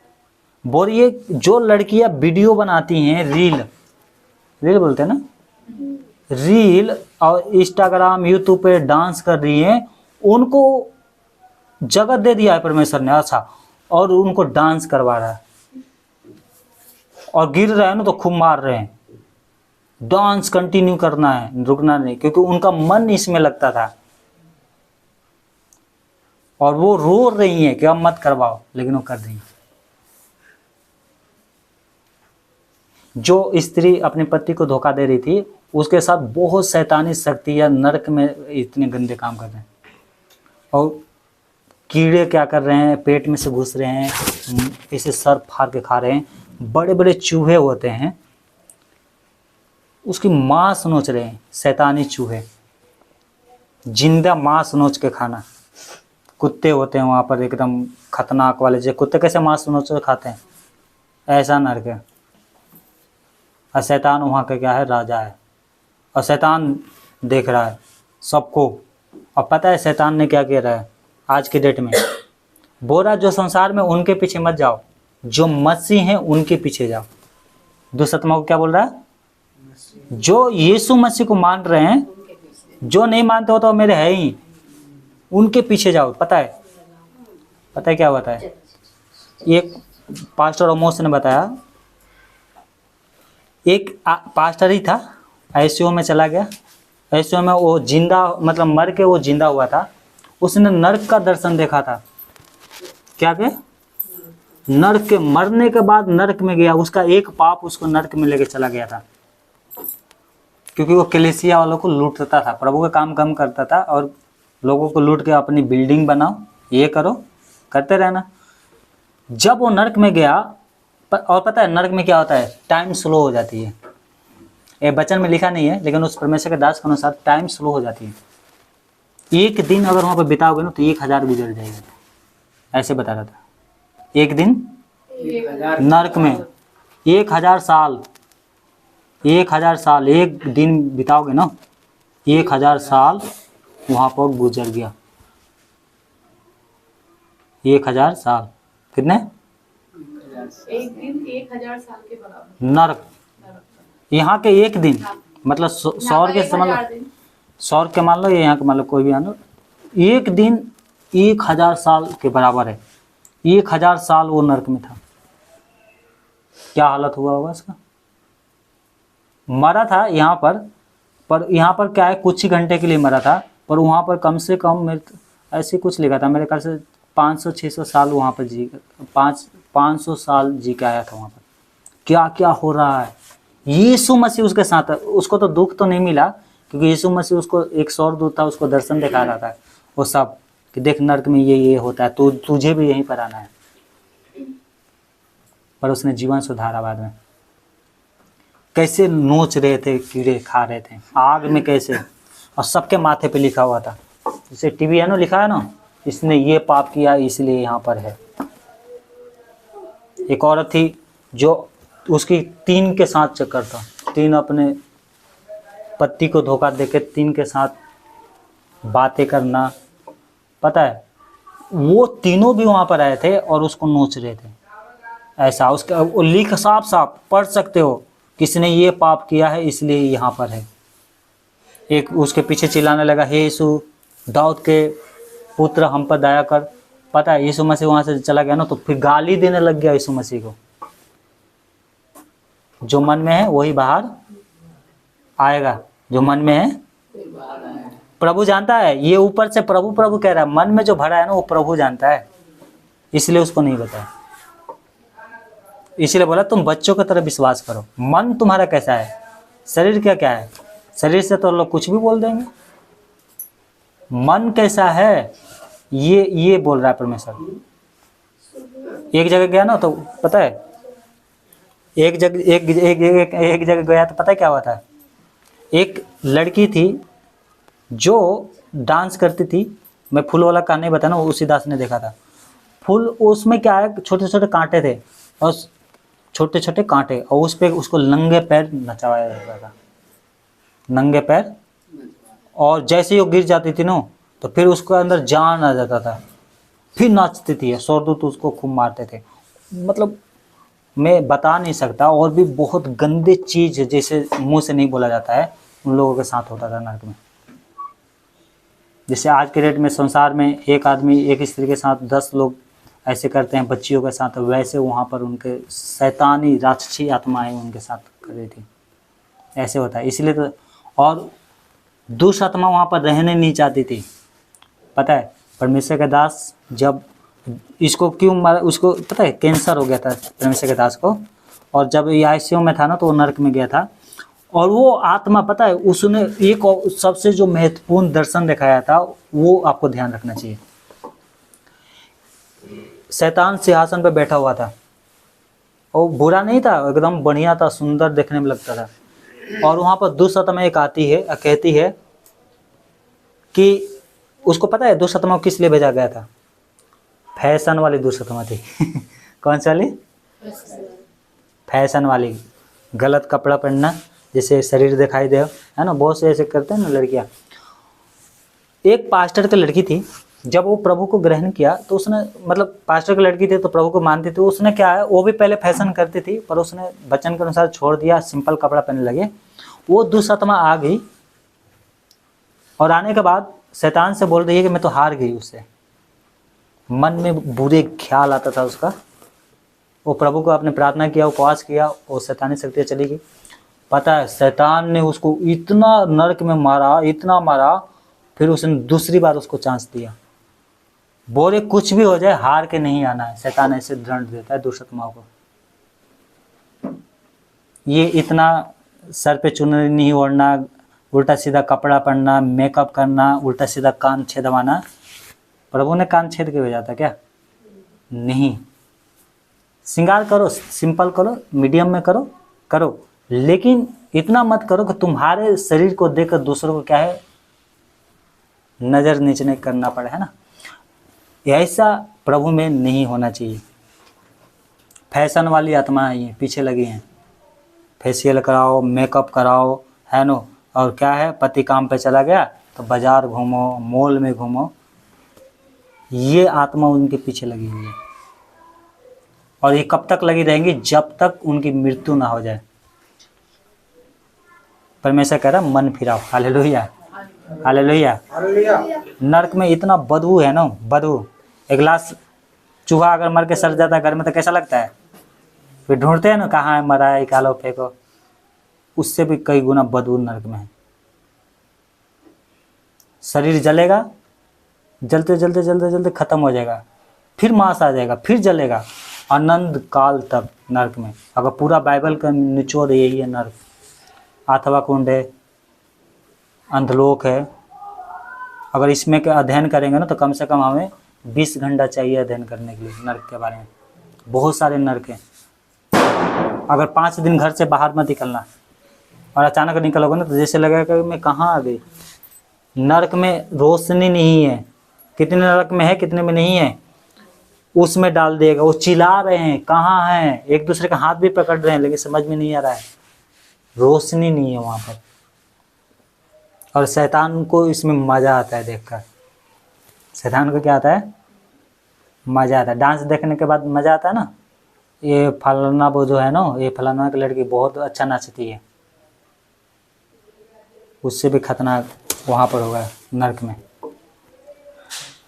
बोल ये जो लड़कियां वीडियो बनाती हैं, रील बोलते हैं ना, रील और इंस्टाग्राम यूट्यूब पे डांस कर रही हैं, उनको जगत दे दिया है परमेश्वर ने, अच्छा, और उनको डांस करवा रहा है, और गिर रहे हैं ना तो खूब मार रहे हैं। डांस कंटिन्यू करना है, रुकना नहीं, क्योंकि उनका मन इसमें लगता था। और वो रो रही हैं कि अब मत करवाओ, लेकिन वो कर रही हैं। जो स्त्री अपने पति को धोखा दे रही थी, उसके साथ बहुत शैतानी शक्तियाँ नरक में इतने गंदे काम कर रहे हैं। और कीड़े क्या कर रहे हैं, पेट में से घुस रहे हैं, इसे सर फाड़ के खा रहे हैं। बड़े बड़े चूहे होते हैं, उसकी मांस नोच रहे हैं, शैतानी चूहे, जिंदा मांस नोच के खाना। कुत्ते होते हैं वहाँ पर एकदम खतरनाक वाले, जो कुत्ते कैसे मांस नोच के खाते हैं, ऐसा नरक है। और शैतान वहाँ का क्या है, राजा है। और शैतान देख रहा है सबको। और पता है शैतान ने क्या किया रहा है आज की डेट में, बोल रहा जो संसार में उनके पीछे मत जाओ, जो मसीह हैं उनके पीछे जाओ। दुष्टात्मा को क्या बोल रहा है, जो यीशु मसीह को मान रहे हैं, जो नहीं मानते हो तो मेरे है ही, उनके पीछे जाओ। पता है क्या होता है, एक पास्टर अमोस ने बताया, एक पास्टर ही था, आईसीयू में चला गया। आईसीयू में वो जिंदा, मतलब मर के वो जिंदा हुआ था। उसने नरक का दर्शन देखा था। क्या के नरक के, मरने के बाद नरक में गया। उसका एक पाप उसको नरक में लेके चला गया था, क्योंकि वो कलीसिया वालों को लूटता था, प्रभु का काम कम करता था और लोगों को लूट के अपनी बिल्डिंग बनाओ, ये करो, करते रहना। जब वो नरक में गया, और पता है नरक में क्या होता है, टाइम स्लो हो जाती है। ये वचन में लिखा नहीं है, लेकिन उस परमेश्वर के दास के अनुसार टाइम स्लो हो जाती है। एक दिन अगर वहाँ पर बिताओगे ना तो 1000 गुजर जाएगा, ऐसे बता रहा था। एक दिन 1000 नरक में 1000 साल, 1000 साल एक दिन बिताओगे ना, 1000 साल वहाँ पर गुजर गया। 1000 साल कितने, एक दिन 1000 साल के बराबर नरक। यहाँ के एक दिन मतलब सौर के मतलब सौर के मान लो, यहाँ के मान लो, कोई भी मान लो, एक दिन 1000 साल के बराबर है। 1000 साल वो नरक में था। क्या हालत हुआ होगा इसका। मरा था यहाँ पर यहाँ पर क्या है, कुछ ही घंटे के लिए मरा था, पर वहाँ पर कम से कम ऐसे कुछ लिखा था, मेरे ख्याल से 500-600 साल वहाँ पर जी, 500 साल जी के आया था वहाँ पर। क्या क्या हो रहा है। यीशु मसीह उसके साथ, उसको तो दुख तो नहीं मिला, क्योंकि यीशु मसीह उसको एक स्वर्गदूत था, उसको दर्शन दिखा रहा था वो सब, कि देख नरक में ये होता है, तो तुझे भी यहीं पर आना है। पर उसने जीवन सुधारा बाद में। कैसे नोच रहे थे, कीड़े खा रहे थे आग में कैसे, और सबके माथे पे लिखा हुआ था, जैसे टीवी है ना, लिखा है ना, इसने ये पाप किया इसलिए यहाँ पर है। एक औरत थी जो उसकी 3 के साथ चक्कर था, 3 अपने पति को धोखा देके 3 के साथ बातें करना। पता है वो तीनों भी वहाँ पर आए थे और उसको नोच रहे थे। ऐसा उसका वो लिख साफ साफ पढ़ सकते हो, किसने ये पाप किया है इसलिए यहाँ पर है। एक उसके पीछे चिल्लाने लगा, हे यीशु दाऊद के पुत्र हम पर दया कर। पता है यीशु मसीह वहाँ से चला गया ना, तो फिर गाली देने लग गया यीशु मसीह को। जो मन में है वही बाहर आएगा, जो मन में है प्रभु जानता है। ये ऊपर से प्रभु प्रभु कह रहा है, मन में जो भरा है ना वो प्रभु जानता है, इसलिए उसको नहीं बताया। इसलिए बोला तुम बच्चों की तरह विश्वास करो। मन तुम्हारा कैसा है, शरीर क्या क्या है, शरीर से तो लोग कुछ भी बोल देंगे। मन कैसा है ये बोल रहा है परमेश्वर। एक जगह गया ना तो पता है, एक जगह गया तो पता है क्या हुआ था। एक लड़की थी जो डांस करती थी, मैं फूल वाला कहानी बताया ना, उसी दास ने देखा था। फूल उसमें क्या है, छोटे छोटे कांटे थे और छोटे छोटे कांटे, और उस पे उसको नंगे पैर नचाया जाता था, नंगे पैर। और जैसे ही वो गिर जाती थी ना तो फिर उसके अंदर जान आ जाता था, फिर नाचती थी। स्वर्गदूत उसको खूब मारते थे। मतलब मैं बता नहीं सकता, और भी बहुत गंदे चीज़ जैसे मुंह से नहीं बोला जाता है, उन लोगों के साथ होता था नरक में। जैसे आज के डेट में संसार में एक आदमी एक स्त्री के साथ 10 लोग ऐसे करते हैं बच्चियों के साथ, वैसे वहाँ पर उनके शैतानी राक्षसी आत्माएं उनके साथ कर रही थी। ऐसे होता है, इसलिए तो। और दुष्ट आत्मा वहाँ पर रहने नहीं चाहती थी। पता है परमेश्वर के दास जब इसको क्यों मारा, उसको पता है कैंसर हो गया था परमेश्वर के दास को, और जब ये ICU में था ना तो वो नरक में गया था। और वो आत्मा पता है उसने एक सबसे जो महत्वपूर्ण दर्शन दिखाया था वो आपको ध्यान रखना चाहिए। शैतान सिंहासन पे बैठा हुआ था और बुरा नहीं था, एकदम बढ़िया था, सुंदर देखने में लगता था। और वहाँ पर दुष्आत्मा एक आती है, कहती है कि उसको पता है दुष्आत्मा को किस लिए भेजा गया था? फैशन वाली दुष्आत्मा थी कौन सी वाली? फैशन वाली। गलत कपड़ा पहनना, जैसे शरीर दिखाई दे, है ना, बहुत से ऐसे करते हैं ना लड़कियां। एक पास्टर की लड़की थी, जब वो प्रभु को ग्रहण किया तो उसने, मतलब पास्टर की लड़की थी तो प्रभु को मानती थी, उसने क्या है, वो भी पहले फैशन करती थी पर उसने वचन के अनुसार छोड़ दिया, सिंपल कपड़ा पहनने लगे। वो दुष्आत्मा आ गई और आने के बाद शैतान से बोल रही है कि मैं तो हार गई। उससे मन में बुरे ख्याल आता था उसका। वो प्रभु को आपने प्रार्थना किया, उपवास किया, वो शैतानी शक्तियाँ चली गई। पता है शैतान ने उसको इतना नरक में मारा, इतना मारा, फिर उसने दूसरी बार उसको चांस दिया। बोले कुछ भी हो जाए हार के नहीं आना है। शैतान ऐसे दंड देता है दुष्आत्माओं को। ये इतना सर पे चुनरी नहीं ओढ़ना, उल्टा सीधा कपड़ा पहनना, मेकअप करना, उल्टा सीधा कान छेदवाना, प्रभु ने कान छेद के भेजा था क्या? नहीं। श्रृंगार करो, सिंपल करो, मीडियम में करो, लेकिन इतना मत करो कि तुम्हारे शरीर को देखकर दूसरों को क्या है, नजर नीचे करना पड़े, है ना। ऐसा प्रभु में नहीं होना चाहिए। फैशन वाली आत्मा ये पीछे लगी हैं, फेशियल कराओ, मेकअप कराओ, है ना, और क्या है, पति काम पे चला गया तो बाजार घूमो, मॉल में घूमो, ये आत्मा उनके पीछे लगी हुई है। और ये कब तक लगी रहेंगी? जब तक उनकी मृत्यु ना हो जाए। परमेश्वर कह रहा मन फिराओ। Hallelujah, hallelujah. नरक में इतना बदबू है ना, बदबू। एक गिलास चूहा अगर मर के सड़ जाता है घर में तो कैसा लगता है? फिर ढूंढते हैं ना कहाँ है, मरा है, निकालो, फेंको। उससे भी कई गुना बदबू नरक में है। शरीर जलेगा, जलते जलते जलते जलते खत्म हो जाएगा, फिर मांस आ जाएगा, फिर जलेगा, अनंत काल तक नरक में। अगर पूरा बाइबल का निचोड़ यही है, नरक अथवा कुंड है, अंधलोक है। अगर इसमें के अध्ययन करेंगे ना तो कम से कम हमें 20 घंटा चाहिए अध्ययन करने के लिए नरक के बारे में। बहुत सारे नरक हैं। अगर 5 दिन घर से बाहर मत निकलना और अचानक निकलोगे ना तो जैसे लगेगा कि मैं कहाँ आ गई। नरक में रोशनी नहीं है। कितने नरक में है, कितने में नहीं है, उसमें डाल देगा। वो चिल्ला रहे हैं, कहाँ हैं, एक दूसरे का हाथ भी पकड़ रहे हैं, लेकिन समझ में नहीं आ रहा है, रोशनी नहीं है वहाँ पर। और शैतान को इसमें मज़ा आता है देखकर। शैतान को क्या आता है? मज़ा आता है। डांस देखने के बाद मज़ा आता है ना। ये फलाना वो जो है ना, ये फलाना की लड़की बहुत अच्छा नाचती है, उससे भी खतरनाक वहाँ पर होगा नरक में।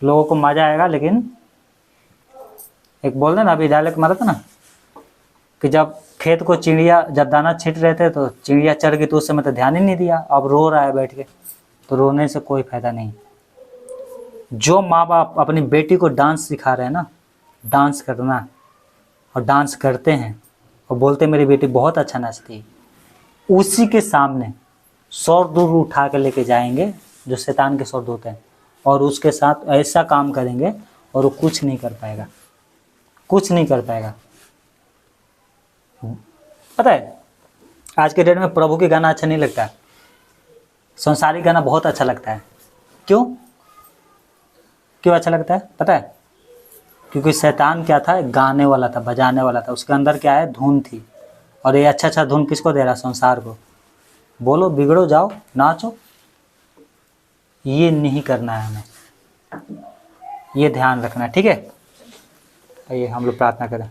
लोगों को मज़ा आएगा, लेकिन एक बोल रहे ना, अभी डायलॉग मारा था ना कि जब खेत को चिड़िया, जब दाना छींट रहे थे तो चिड़िया चढ़ गई तो उस समय तो ध्यान ही नहीं दिया, अब रो रहा है बैठ के, तो रोने से कोई फायदा नहीं। जो माँ बाप अपनी बेटी को डांस सिखा रहे हैं ना, डांस करना, और डांस करते हैं और बोलते मेरी बेटी बहुत अच्छा नाचती है, उसी के सामने स्वर्गदूत उठा के लेके जाएंगे जो शैतान के स्वर्गदूत हैं, और उसके साथ ऐसा काम करेंगे और वो कुछ नहीं कर पाएगा, कुछ नहीं कर पाएगा। पता है आज के डेट में प्रभु के गाना अच्छा नहीं लगता है, संसारिक गाना बहुत अच्छा लगता है। क्यों क्यों अच्छा लगता है पता है? क्योंकि शैतान क्या था, गाने वाला था, बजाने वाला था, उसके अंदर क्या है, धुन थी। और ये अच्छा अच्छा धुन किसको दे रहा? संसार को। बोलो बिगड़ो, जाओ नाचो, ये नहीं करना है हमें, ये ध्यान रखना है, ठीक है। आइए हम लोग प्रार्थना करें।